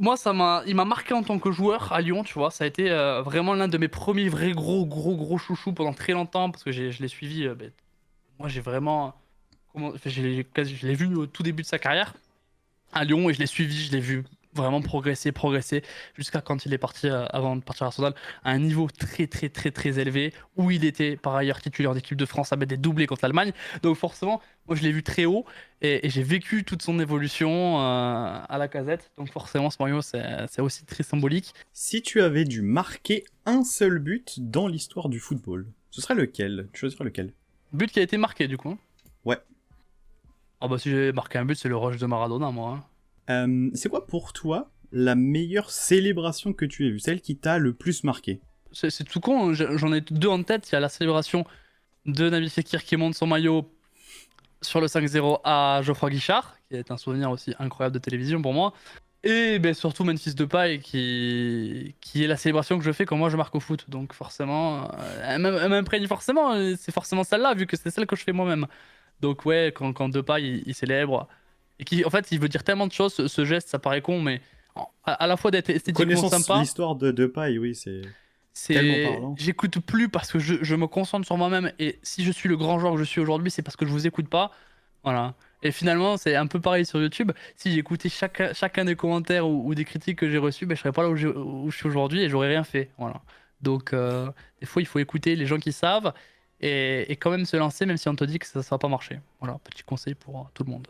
Moi, il m'a marqué en tant que joueur à Lyon, tu vois. Ça a été vraiment l'un de mes premiers vrais gros chouchous pendant très longtemps parce que je l'ai suivi. Moi, j'ai vraiment. Je l'ai vu au tout début de sa carrière à Lyon et je l'ai suivi, je l'ai vu vraiment progresser jusqu'à quand il est parti avant de partir à Arsenal à un niveau très élevé où il était par ailleurs titulaire d'équipe de France à mettre des doublés contre l'Allemagne. Donc forcément, moi je l'ai vu très haut et j'ai vécu toute son évolution à Lacazette. Donc forcément, ce maillot c'est aussi très symbolique. Si tu avais dû marquer un seul but dans l'histoire du football, ce serait lequel? Tu choisirais lequel? But qui a été marqué du coup. Ouais. Ah bah si j'ai marqué un but, c'est le rush de Maradona, moi. Hein. C'est quoi pour toi la meilleure célébration que tu aies vue? Celle qui t'a le plus marqué? C'est tout con, hein. J'en ai deux en tête. Il y a la célébration de Nabil Fekir qui monte son maillot sur le 5-0 à Geoffroy Guichard, qui est un souvenir aussi incroyable de télévision pour moi. Et ben, surtout Memphis Depay, qui est la célébration que je fais quand moi je marque au foot. Donc forcément, elle m'imprègne forcément, c'est forcément celle-là, vu que c'est celle que je fais moi-même. Donc ouais, quand Depay il célèbre, et qui en fait il veut dire tellement de choses, ce geste ça paraît con, mais à la fois d'être esthétiquement Connaissance sympa. l'histoire de Depay, oui, c'est tellement parlant. J'écoute plus parce que je me concentre sur moi-même, et si je suis le grand joueur que je suis aujourd'hui, c'est parce que je vous écoute pas. Voilà. Et finalement, c'est un peu pareil sur YouTube. Si j'écoutais chacun des commentaires ou des critiques que j'ai reçues, ben, je serais pas là où je suis aujourd'hui et j'aurais rien fait. Voilà. Donc, des fois, il faut écouter les gens qui savent et quand même se lancer, même si on te dit que ça va pas marcher. Voilà, petit conseil pour tout le monde.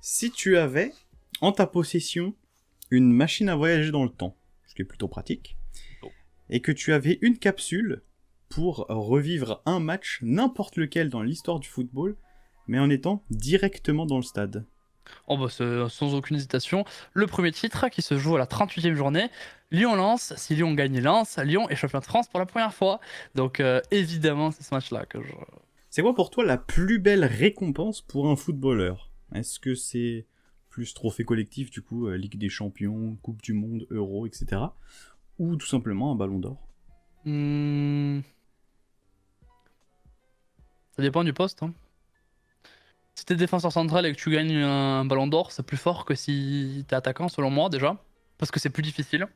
Si tu avais en ta possession une machine à voyager dans le temps, ce qui est plutôt pratique, et que tu avais une capsule pour revivre un match, n'importe lequel dans l'histoire du football, mais en étant directement dans le stade. Oh bah sans aucune hésitation, le premier titre qui se joue à la 38e journée, Lyon-Lens. Si Lyon gagne Lens, Lyon est champion de France pour la première fois. Donc évidemment, c'est ce match-là que je... C'est quoi pour toi la plus belle récompense pour un footballeur? Est-ce que c'est plus trophée collectif, du coup, Ligue des Champions, Coupe du Monde, Euro, etc. Ou tout simplement un ballon d'or? Ça dépend du poste. Hein. Si t'es défenseur central et que tu gagnes un ballon d'or, c'est plus fort que si t'es attaquant, selon moi, déjà. Parce que c'est plus difficile.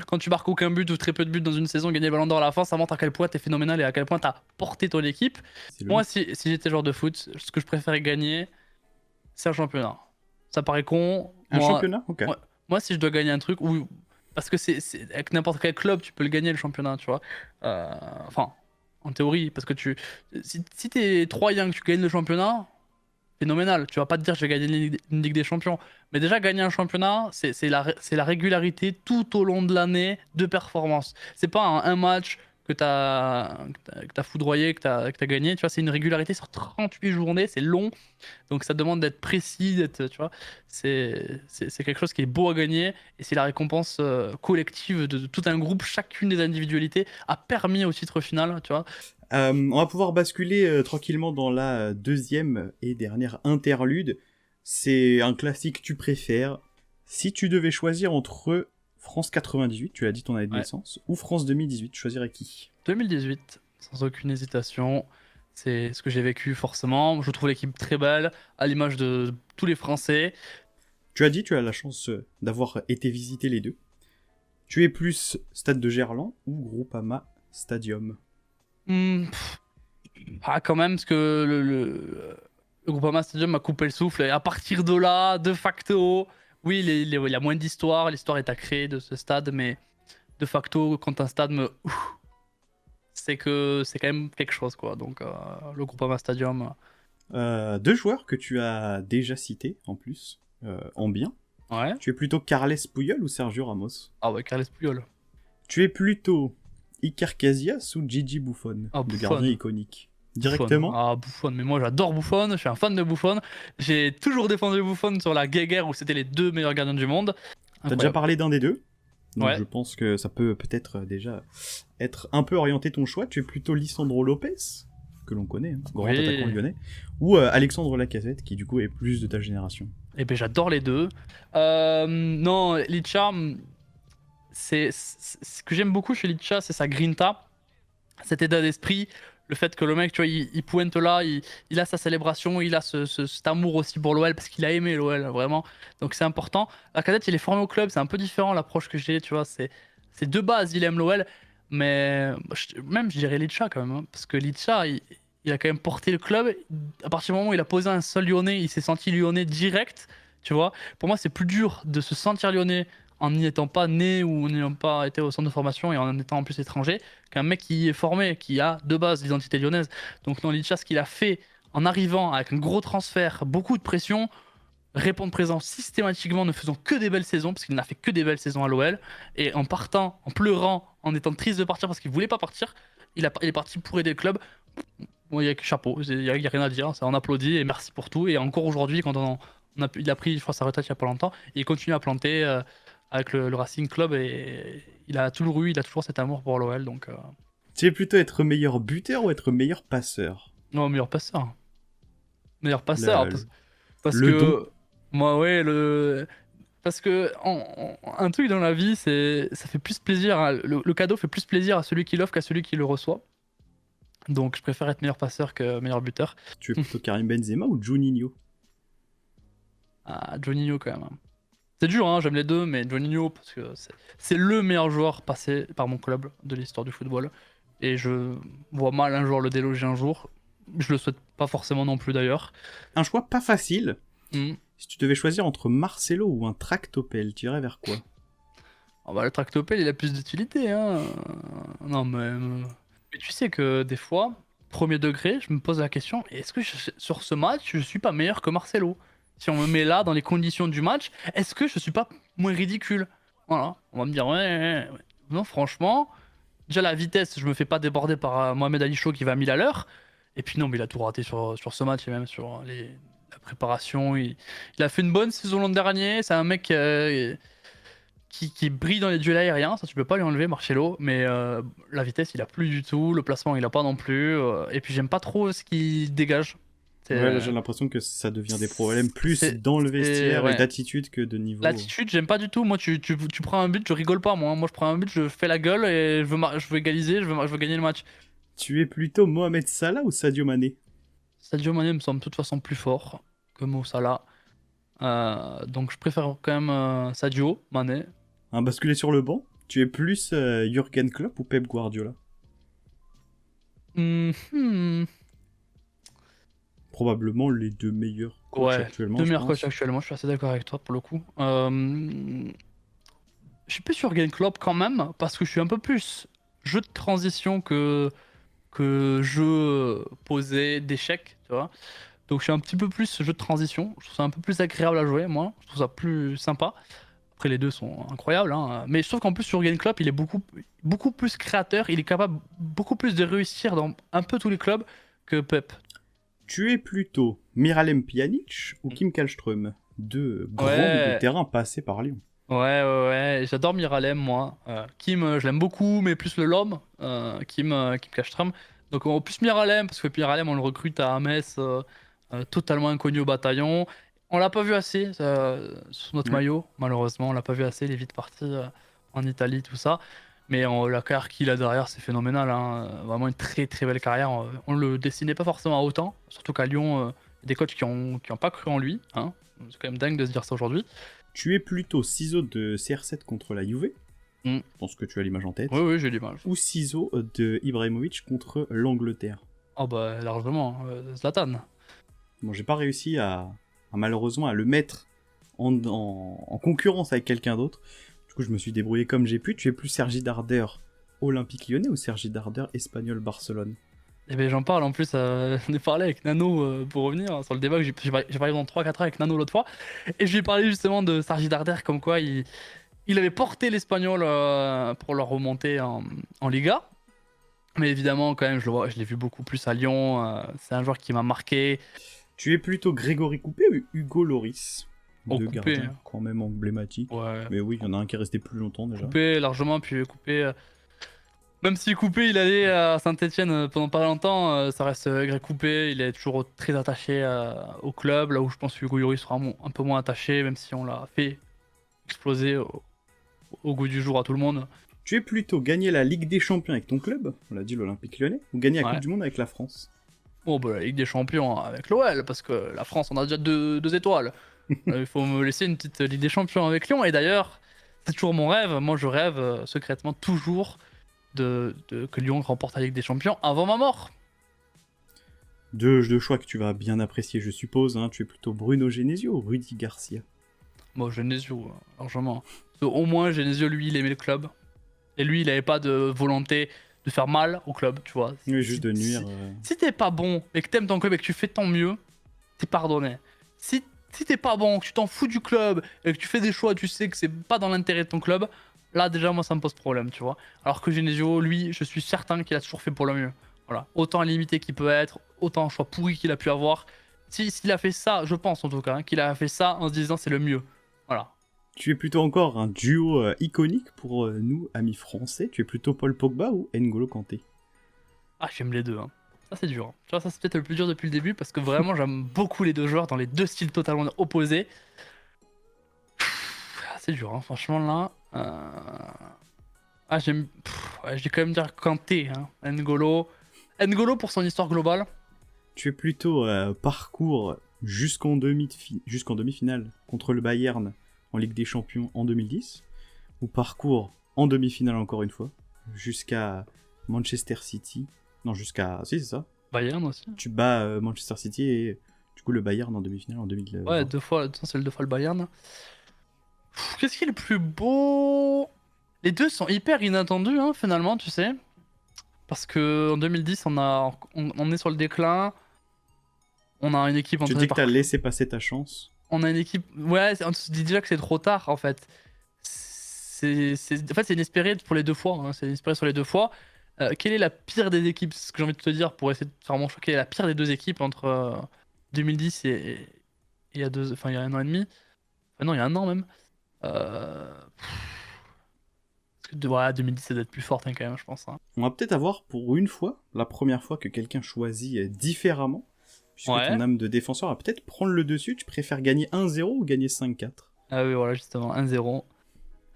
Quand tu marques aucun but ou très peu de buts dans une saison, gagner le ballon d'or à la fin, ça montre à quel point t'es phénoménal et à quel point t'as porté ton équipe. Moi, si j'étais joueur de foot, ce que je préférais gagner, c'est un championnat. Ça paraît con. Championnat? Ok. Moi, si je dois gagner un truc, ou parce que c'est avec n'importe quel club, tu peux le gagner le championnat, tu vois. Enfin, en théorie, parce que si t'es troyen que tu gagnes le championnat, phénoménal. Tu vas pas te dire je vais gagner une Ligue des Champions. Mais déjà, gagner un championnat, c'est la régularité tout au long de l'année de performance. C'est pas un match, que t'as foudroyé, que t'as gagné. Tu vois, c'est une régularité sur 38 journées, c'est long. Donc ça demande d'être précis, tu vois. C'est quelque chose qui est beau à gagner. Et c'est la récompense collective de tout un groupe. Chacune des individualités a permis au titre final, tu vois. On va pouvoir basculer tranquillement dans la deuxième et dernière interlude. C'est un classique tu préfères. Si tu devais choisir entre France 98, tu l'as dit ton année de Ouais. naissance, ou France 2018, tu choisirais qui? 2018, sans aucune hésitation. C'est ce que j'ai vécu forcément. Je trouve l'équipe très belle, à l'image de tous les Français. Tu as dit, tu as la chance d'avoir été visiter les deux. Tu es plus Stade de Gerland ou Groupama Stadium? Ah, quand même, parce que le Groupama Stadium m'a coupé le souffle. Et à partir de là, de facto, oui, il y a moins d'histoire. L'histoire est à créer de ce stade, mais de facto, quand un stade me. C'est que c'est quand même quelque chose, quoi. Donc, le Groupama Stadium, Deux joueurs que tu as déjà cités, en plus, en bien. ouais. Tu es plutôt Carles Puyol ou Sergio Ramos? Ah ouais, Carles Puyol. Tu es plutôt Iker Casillas ou Gigi Buffon, Ah, le gardien Buffon. iconique? Buffon. Directement? Ah, Buffon. Mais moi, j'adore Buffon. Je suis un fan de Buffon. J'ai toujours défendu Buffon sur la guéguerre où c'était les deux meilleurs gardiens du monde. T'as déjà Incroyable. parlé d'un des deux, donc Ouais. je pense que ça peut peut-être déjà être un peu orienté ton choix. Tu es plutôt Lisandro Lopez, que l'on connaît, hein, grand Oui. attaquant lyonnais, ou Alexandre Lacazette, qui du coup est plus de ta génération. Et ben, j'adore les deux. Non, Licha, ce que j'aime beaucoup chez Licha, c'est sa grinta, cet état d'esprit. Le fait que le mec, tu vois, il pointe là, il a sa célébration, il a cet amour aussi pour l'OL parce qu'il a aimé l'OL, vraiment. Donc c'est important. La cadette, il est formé au club, c'est un peu différent l'approche que j'ai, tu vois. C'est de base, il aime l'OL, mais même je dirais Licha quand même, hein, parce que Licha, il a quand même porté le club. À partir du moment où il a posé un seul Lyonnais, il s'est senti Lyonnais direct, tu vois. Pour moi, c'est plus dur de se sentir Lyonnais en n'y étant pas né ou en n'ayant pas été au centre de formation et en étant en plus étranger qu'un mec qui est formé, qui a de base l'identité lyonnaise. Donc non, Licha, ce qu'il a fait en arrivant avec un gros transfert, beaucoup de pression, répondre présent systématiquement, ne faisant que des belles saisons, parce qu'il n'a fait que des belles saisons à l'OL, et en partant, en pleurant, en étant triste de partir parce qu'il voulait pas partir, il est parti pour aider le club. Bon, il y a que chapeau, il y a rien à dire, ça, on applaudit et merci pour tout. Et encore aujourd'hui, quand il a pris, je crois, sa retraite il y a pas longtemps, il continue à planter avec le Racing Club et il a toujours cet amour pour l'OL, donc Tu es plutôt être meilleur buteur ou être meilleur passeur? non, meilleur passeur. Meilleur passeur, Le, parce le don. que moi, ouais, parce que un truc dans la vie, ça fait plus plaisir, le cadeau fait plus plaisir à celui qui l'offre qu'à celui qui le reçoit. Donc je préfère être meilleur passeur que meilleur buteur. Tu es plutôt Karim Benzema ou Juninho? Ah, Juninho quand même, hein. C'est dur, hein, j'aime les deux, mais Juninho, parce que c'est le meilleur joueur passé par mon club de l'histoire du football. Et je vois mal un joueur le déloger un jour. Je le souhaite pas forcément non plus d'ailleurs. Un choix pas facile. Hmm. Si tu devais choisir entre Marcelo ou un tractopelle, tu irais vers quoi? Ah bah, le tractopelle, il a plus d'utilité, hein. Non, mais tu sais que des fois, premier degré, je me pose la question, est-ce que sur ce match, je suis pas meilleur que Marcelo? Si on me met là, dans les conditions du match, est-ce que je suis pas moins ridicule? Voilà, on va me dire, ouais, ouais, ouais. Non, franchement, déjà la vitesse, je me fais pas déborder par Mohamed Ali Chaud qui va à 1000 à l'heure. Et puis non, mais il a tout raté sur ce match et même sur la préparation. Il a fait une bonne saison l'an dernier. C'est un mec qui brille dans les duels aériens, ça tu peux pas lui enlever Marcelo, mais la vitesse il a plus du tout, le placement il a pas non plus, et puis j'aime pas trop ce qu'il dégage. Ouais, là, C'est, j'ai l'impression que ça devient des problèmes plus c'est- dans le vestiaire et ouais. d'attitude que de niveau. L'attitude j'aime pas du tout, moi tu prends un but, je rigole pas moi, je prends un but, je fais la gueule et je veux égaliser, je veux gagner le match. Tu es plutôt Mohamed Salah ou Sadio Mané? Sadio Mané me semble de toute façon plus fort que Mo Salah. Donc je préfère quand même Sadio Mané. Un basculé sur le banc? Tu es plus Jürgen Klopp ou Pep Guardiola? Hmm. Probablement les deux meilleurs coachs Ouais, actuellement, deux je meilleurs pense. coachs actuellement, je suis assez d'accord avec toi pour le coup. Je suis plus sur Game Club quand même, parce que je suis un peu plus jeu de transition que jeu posé d'échecs, tu vois. Donc je suis un petit peu plus jeu de transition, je trouve ça un peu plus agréable à jouer, moi, je trouve ça plus sympa. Après, les deux sont incroyables, hein. Mais je trouve qu'en plus, Jürgen Klopp, il est beaucoup plus créateur. Il est capable beaucoup plus de réussir dans un peu tous les clubs que Pep. Tu es plutôt Miralem Pjanic ou Kim Kallström, deux grands milieux de Ouais, terrain passés par Lyon. ouais. J'adore Miralem, moi. Kim, je l'aime beaucoup, mais plus l'homme. Kim Kallström. Donc, plus Miralem, parce que Miralem, on le recrute à Metz, totalement inconnu au bataillon. On l'a pas vu assez sur notre Ouais. maillot, malheureusement. On l'a pas vu assez. Il est vite parti en Italie, tout ça. Mais la carrière qu'il a derrière, c'est phénoménal, hein. Vraiment une très très belle carrière. On le dessinait pas forcément à autant. Surtout qu'à Lyon, il y a des coachs qui ont pas cru en lui, hein. C'est quand même dingue de se dire ça aujourd'hui. Tu es plutôt ciseaux de CR7 contre la Juve, Mm. je pense que tu as l'image en tête, Oui, j'ai l'image. ou ciseaux de Ibrahimovic contre l'Angleterre. Oh bah largement, Zlatan. Bon, j'ai pas réussi malheureusement à le mettre en concurrence avec quelqu'un d'autre. Du coup, je me suis débrouillé comme j'ai pu. Tu es plus Sergi Darder Olympique Lyonnais ou Sergi Darder Espagnol Barcelone? Et ben j'en parle en plus, on est parlé avec Nano pour revenir sur le débat que j'ai parlé dans 3-4 heures avec Nano l'autre fois. Et je lui ai parlé justement de Sergi Darder, comme quoi il avait porté l'Espagnol pour leur remonter en Liga. Mais évidemment, quand même, je l'ai vu beaucoup plus à Lyon. C'est un joueur qui m'a marqué. Tu es plutôt Grégory Coupé ou Hugo Loris? Oh, Deux coupé, gardiens hein. quand même emblématiques. Ouais, Mais oui, il y en a un qui est resté plus longtemps déjà. coupé largement, puis coupé. Même si Coupé il allait à Saint-Etienne pendant pas longtemps, ça reste Greg Coupé. Il est toujours très attaché au club, là où je pense que Hugo Lloris sera un peu moins attaché, même si on l'a fait exploser au goût du jour à tout le monde. Tu es plutôt gagner la Ligue des Champions avec ton club, on l'a dit l'Olympique Lyonnais, ou gagner la Ouais. Coupe du Monde avec la France? Bon, bah, la Ligue des Champions avec l'OL, parce que la France, on a déjà deux étoiles. Il faut me laisser une petite Ligue des Champions avec Lyon. Et d'ailleurs, c'est toujours mon rêve. Moi, je rêve secrètement toujours que Lyon remporte la Ligue des Champions avant ma mort. Deux choix que tu vas bien apprécier, je suppose. Hein. Tu es plutôt Bruno Genesio ou Rudy Garcia? Bon, Genesio, largement. Parce que au moins, Genesio, lui, il aimait le club. Et lui, il avait pas de volonté de faire mal au club, tu vois. Oui, juste de nuire. Si t'es pas bon et que t'aimes ton club et que tu fais de ton mieux, t'es pardonné. Si t'es pas bon, que tu t'en fous du club et que tu fais des choix, tu sais que c'est pas dans l'intérêt de ton club, là déjà moi ça me pose problème, tu vois. Alors que Genesio, lui, je suis certain qu'il a toujours fait pour le mieux. Voilà. Autant limité qu'il peut être, autant choix pourri qu'il a pu avoir. S'il a fait ça, je pense en tout cas, hein, qu'il a fait ça en se disant c'est le mieux. Voilà. Tu es plutôt encore un duo iconique pour nous, amis français. Tu es plutôt Paul Pogba ou N'Golo Kanté? Ah, j'aime les deux, hein. Ça, c'est dur, hein. Tu vois, ça, c'est peut-être le plus dur depuis le début parce que vraiment, j'aime beaucoup les deux joueurs dans les deux styles totalement opposés. C'est dur, hein, franchement, là. Ah, ouais, je vais quand même dire Kanté, hein. N'Golo pour son histoire globale. Tu es plutôt parcours jusqu'en demi-finale contre le Bayern en Ligue des Champions en 2010 ou parcours en demi-finale encore une fois jusqu'à Manchester City. Non, jusqu'à... Si, c'est ça. Bayern aussi. Tu bats Manchester City et du coup le Bayern en demi-finale en 2020. Ouais, deux fois, c'est le deux fois le Bayern. Qu'est-ce qui est le plus beau? Les deux sont hyper inattendus, hein, finalement, tu sais. Parce que en 2010, on est sur le déclin. On a une équipe Tu entraînée dis que par t'as laissé passer ta chance. on a une équipe. Ouais, on se dit déjà que c'est trop tard en fait. En fait, c'est inespéré pour les deux fois, hein. C'est inespéré sur les deux fois. Quelle est la pire des équipes? C'est ce que j'ai envie de te dire pour essayer de faire mon choix. Quelle est la pire des deux équipes entre 2010 et il y a il y a un an et demi? Enfin, non, il y a un an même. Ouais, 2010, ça doit être plus forte hein, quand même, je pense, hein. On va peut-être avoir pour une fois, la première fois que quelqu'un choisit différemment, puisque Ouais. ton âme de défenseur va peut-être prendre le dessus. Tu préfères gagner 1-0 ou gagner 5-4? Ah oui, voilà, justement, 1-0.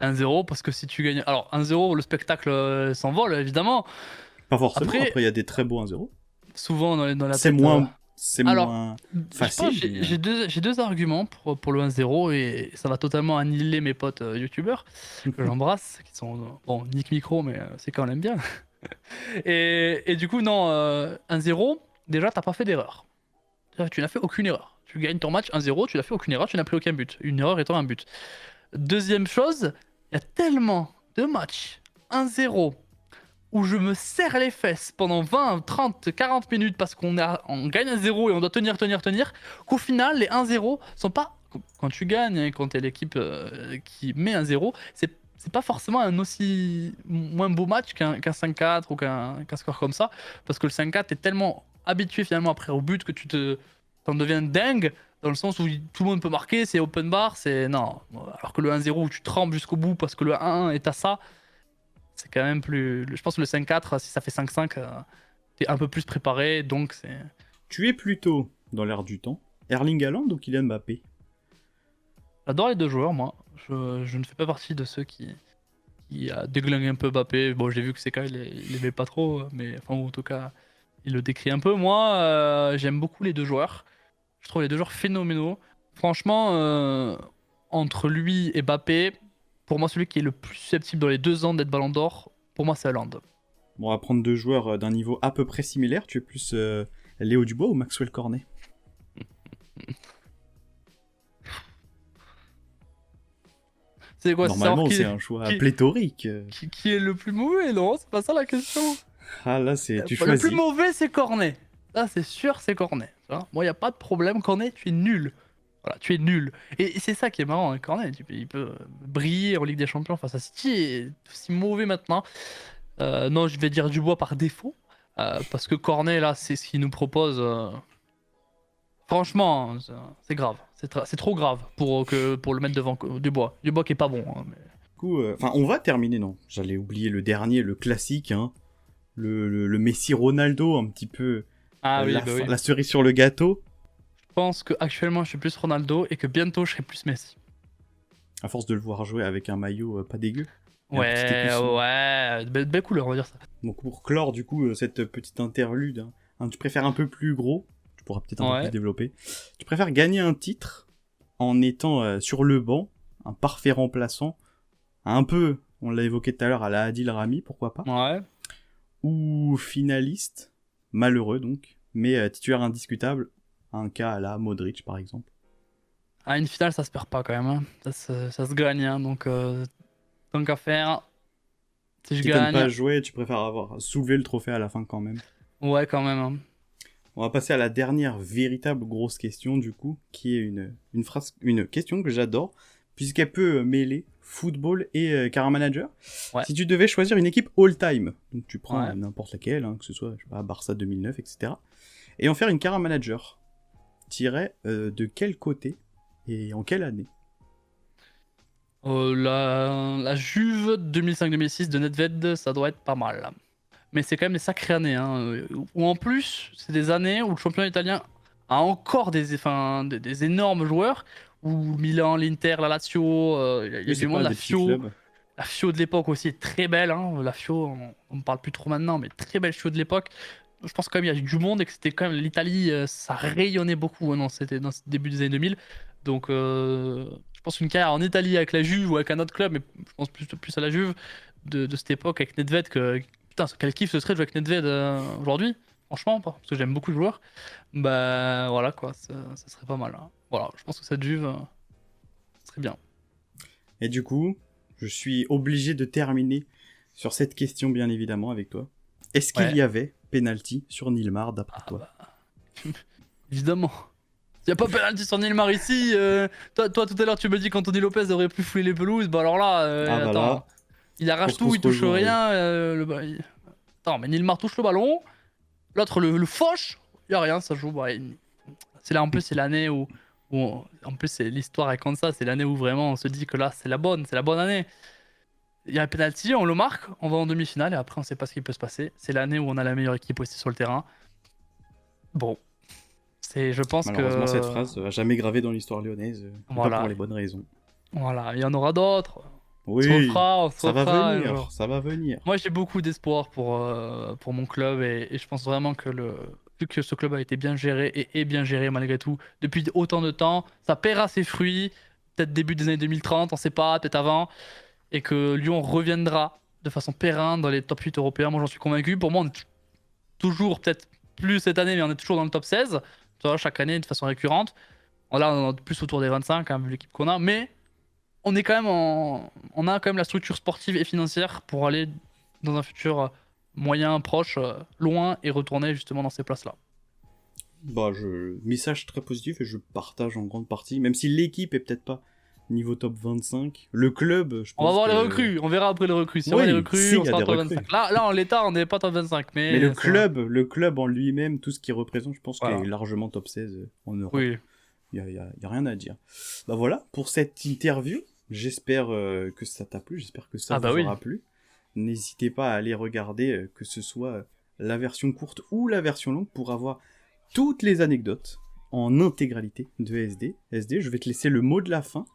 1-0, parce que si tu gagnes. Alors, 1-0, le spectacle s'envole, évidemment. Pas forcément, Après, après il y a des très beaux 1-0. Souvent dans la C'est tête. Alors, moins je pense facile. que mais, j'ai deux arguments pour le 1-0 et ça va totalement annihiler mes potes youtubeurs que j'embrasse, qui sont, bon, Nick Micro, mais c'est quand on l'aime bien. Et du coup, non, 1-0, déjà, t'as pas fait d'erreur. Tu n'as fait aucune erreur. Tu gagnes ton match 1-0, tu n'as fait aucune erreur, tu n'as pris aucun but. Une erreur étant un but. Deuxième chose, il y a tellement de matchs 1-0 où je me serre les fesses pendant 20, 30, 40 minutes parce on gagne 1-0 et on doit tenir, qu'au final, les 1-0 sont pas quand tu gagnes, hein, quand t'es l'équipe qui met un 0, c'est pas forcément un aussi moins beau match qu'un 5-4 ou qu'un score comme ça. Parce que le 5-4, t'es tellement habitué finalement après au but que t'en deviens dingue. Dans le sens où tout le monde peut marquer, c'est open bar, c'est. Non. Alors que le 1-0 où tu trembles jusqu'au bout parce que le 1-1 est à ça, c'est quand même plus. Je pense que le 5-4, si ça fait 5-5, t'es un peu plus préparé, donc c'est. Tu es plutôt, dans l'air du temps, Erling Haaland ou Kylian Mbappé? J'adore les deux joueurs, moi. Je ne fais pas partie de ceux qui a déglingué un peu Mbappé. Bon, j'ai vu que c'est quand il aimait pas trop, mais enfin, en tout cas, il le décrit un peu. Moi, j'aime beaucoup les deux joueurs. Je trouve les deux joueurs phénoménaux. Franchement, entre lui et Mbappé, pour moi, celui qui est le plus susceptible dans les 2 ans d'être Ballon d'Or, pour moi, c'est Haaland. Bon, on va prendre deux joueurs d'un niveau à peu près similaire. Tu es plus Léo Dubois ou Maxwell Cornet? C'est quoi, c'est savoir Normalement, c'est un choix pléthorique. qui est le plus mauvais, non? C'est pas ça la question. Ah là, c'est tu Le choisis. plus mauvais, c'est Cornet. Ça, c'est sûr, c'est Cornet. Tu vois, moi, il n'y a pas de problème. Cornet, tu es nul. Voilà, tu es nul. Et c'est ça qui est marrant, hein, Cornet. Il peut briller en Ligue des Champions face à City et est aussi mauvais maintenant. Non, je vais dire Dubois par défaut. Parce que Cornet, là, c'est ce qu'il nous propose. Franchement, c'est grave. C'est trop grave pour le mettre devant Dubois. Dubois qui est pas bon. Hein, mais... Du coup, enfin, on va terminer, non. J'allais oublier le dernier, le classique, hein. Le Messi Ronaldo, un petit peu Ah oui, oui. la cerise sur le gâteau. Je pense que actuellement je suis plus Ronaldo et que bientôt je serai plus Messi. À force de le voir jouer avec un maillot pas dégueu. Ouais, belle couleur, on va dire ça. Donc pour clore du coup cette petite interlude, hein, tu préfères un peu plus gros, tu pourras peut-être un peu plus développer. Tu préfères gagner un titre en étant sur le banc, un parfait remplaçant, un peu, on l'a évoqué tout à l'heure, à la Adil Rami, pourquoi pas. Ouais. Ou finaliste, malheureux donc, mais titulaire indiscutable, un cas à la Modric par exemple. Ah, une finale ça se perd pas quand même, hein. Ça se gagne, hein. Donc tant qu'à faire, si je Quitte à ne gagne. pas jouer, tu préfères avoir soulevé le trophée à la fin quand même. Ouais, quand même. Hein. On va passer à la dernière véritable grosse question du coup, qui est une question que j'adore, puisqu'elle peut mêler football et car manager. Ouais. Si tu devais choisir une équipe all-time, donc tu prends n'importe laquelle, hein, que ce soit je sais pas, Barça 2009, etc., et en faire une car manager, t'irais de quel côté et en quelle année? La Juve 2005-2006 de Nedved, ça doit être pas mal. Mais c'est quand même des sacrées années. Hein, où en plus, c'est des années où le championnat italien a encore des énormes joueurs. Où Milan, l'Inter, la Lazio, il y a du monde. La Fio de l'époque aussi est très belle. Hein. La Fio, on ne parle plus trop maintenant, mais très belle Fio de l'époque. Je pense quand même qu'il y a du monde et que c'était quand même l'Italie, ça rayonnait beaucoup c'était dans ce début des années 2000. Donc je pense qu'une carrière en Italie avec la Juve ou avec un autre club, mais je pense plus à la Juve de cette époque avec Nedved. Putain, quel kiff ce serait de jouer avec Nedved aujourd'hui, franchement, parce que j'aime beaucoup le joueur. Bah voilà quoi, ça serait pas mal. Hein. Voilà, je pense que cette Juve serait bien. Et du coup, je suis obligé de terminer sur cette question bien évidemment avec toi. Est-ce qu'il y avait penalty sur Nilmar d'après toi? Bah... Évidemment. Il n'y a pas penalty sur Nilmar ici. Toi, tout à l'heure, tu me dis qu'Anthony Lopez devrait plus fouler les pelouses. Bah alors là, attends. Voilà. Il arrache tout, il touche rien. Attends, mais Nilmar touche le ballon. L'autre le fauche. Il n'y a rien, ça joue. Bah, c'est là, en plus, c'est l'année où en plus, c'est l'histoire raconte ça. C'est l'année où vraiment on se dit que là, c'est la bonne année. Il y a un penalty, on le marque, on va en demi-finale et après on sait pas ce qui peut se passer. C'est l'année où on a la meilleure équipe aussi sur le terrain. Bon, je pense malheureusement, que... cette phrase a jamais gravé dans l'histoire lyonnaise, voilà. Pas pour les bonnes raisons. Voilà, il y en aura d'autres. Oui, ça va venir. Moi j'ai beaucoup d'espoir pour mon club et je pense vraiment que vu que ce club a été bien géré et est bien géré malgré tout depuis autant de temps, ça paiera ses fruits, peut-être début des années 2030, on sait pas, peut-être avant. Et que Lyon reviendra de façon pérenne dans les top 8 européens. Moi, j'en suis convaincu. Pour moi, on est toujours, peut-être plus cette année, mais on est toujours dans le top 16. Tu vois, chaque année, de façon récurrente. Là, on est plus autour des 25, hein, vu l'équipe qu'on a. Mais on est quand même on a quand même la structure sportive et financière pour aller dans un futur moyen, proche, loin et retourner justement dans ces places-là. Bah, message très positif et je partage en grande partie, même si l'équipe est peut-être pas niveau top 25. Le club, je On va pense voir les que... recrues, on verra après les recrues. Si on a les Oui, recrues, s'il on y a sera des top recrues. 25. Là, en l'état, on n'est pas top 25, Mais mais ça va. le club en lui-même, tout ce qu'il représente, je pense qu'il est Voilà. largement top 16 en Europe. Oui. Y a rien à dire. Bah voilà, pour cette interview, j'espère que ça t'a plu, j'espère que ça Ah bah vous oui. aura plu. N'hésitez pas à aller regarder, que ce soit la version courte ou la version longue, pour avoir toutes les anecdotes en intégralité de SD. SD, je vais te laisser le mot de la fin.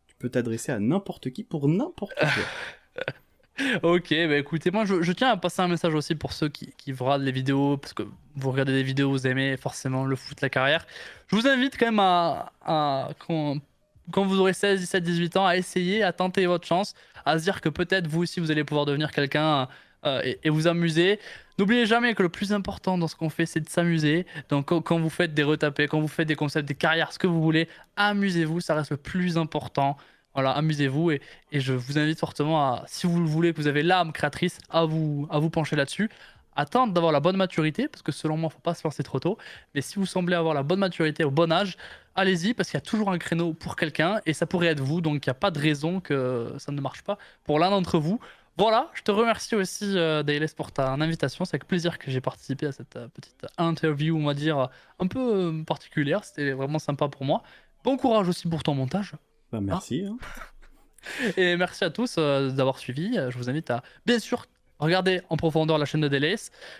Tu peux t'adresser à n'importe qui pour n'importe quoi. Ok, bah écoutez, moi je tiens à passer un message aussi pour ceux qui regardent les vidéos, parce que vous regardez des vidéos, vous aimez forcément le foot, la carrière. Je vous invite quand même quand vous aurez 16, 17, 18 ans, à essayer, à tenter votre chance, à se dire que peut-être vous aussi vous allez pouvoir devenir quelqu'un et vous amuser. N'oubliez jamais que le plus important dans ce qu'on fait, c'est de s'amuser. Donc quand vous faites des retapés, quand vous faites des concepts, des carrières, ce que vous voulez, amusez-vous, ça reste le plus important. Voilà, amusez-vous et je vous invite fortement à, si vous le voulez, que vous avez l'âme créatrice, à vous pencher là-dessus. Attendre d'avoir la bonne maturité, parce que selon moi, il ne faut pas se lancer trop tôt. Mais si vous semblez avoir la bonne maturité au bon âge, allez-y, parce qu'il y a toujours un créneau pour quelqu'un, et ça pourrait être vous, donc il n'y a pas de raison que ça ne marche pas pour l'un d'entre vous. Voilà, je te remercie aussi, Dailes, pour ta invitation. C'est avec plaisir que j'ai participé à cette petite interview, on va dire, un peu particulière. C'était vraiment sympa pour moi. Bon courage aussi pour ton montage. Bah Hein. merci. Hein. Et merci à tous d'avoir suivi. Je vous invite à, bien sûr, regarder en profondeur la chaîne de Delays,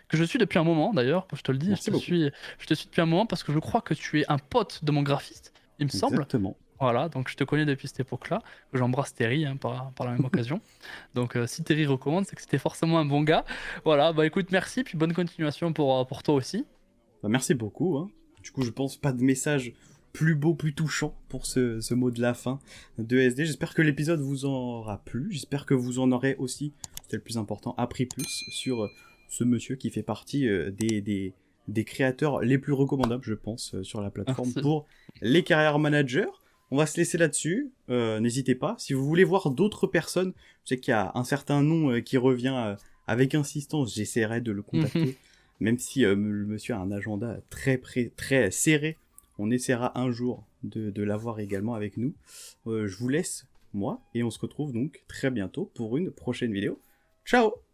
que je suis depuis un moment d'ailleurs, je te le dis, Merci beaucoup. je te suis depuis un moment parce que je crois que tu es un pote de mon graphiste, il me semble. Exactement. Voilà, donc je te connais depuis cette époque-là, que j'embrasse Terry hein, par la même occasion. Donc si Terry recommande, c'est que c'était forcément un bon gars. Voilà, bah écoute, merci, puis bonne continuation pour toi aussi. Bah, merci beaucoup. Hein. Du coup, je pense pas de message plus beau, plus touchant pour ce mot de la fin de SD. J'espère que l'épisode vous en aura plu. J'espère que vous en aurez aussi, c'est le plus important, appris plus sur ce monsieur qui fait partie des créateurs les plus recommandables, je pense, sur la plateforme Merci. pour les carrières managers. On va se laisser là-dessus. N'hésitez pas. Si vous voulez voir d'autres personnes, je sais qu'il y a un certain nom qui revient avec insistance. J'essaierai de le contacter. Même si le monsieur a un agenda très serré, on essaiera un jour de l'avoir également avec nous. Je vous laisse, moi, et on se retrouve donc très bientôt pour une prochaine vidéo. Ciao!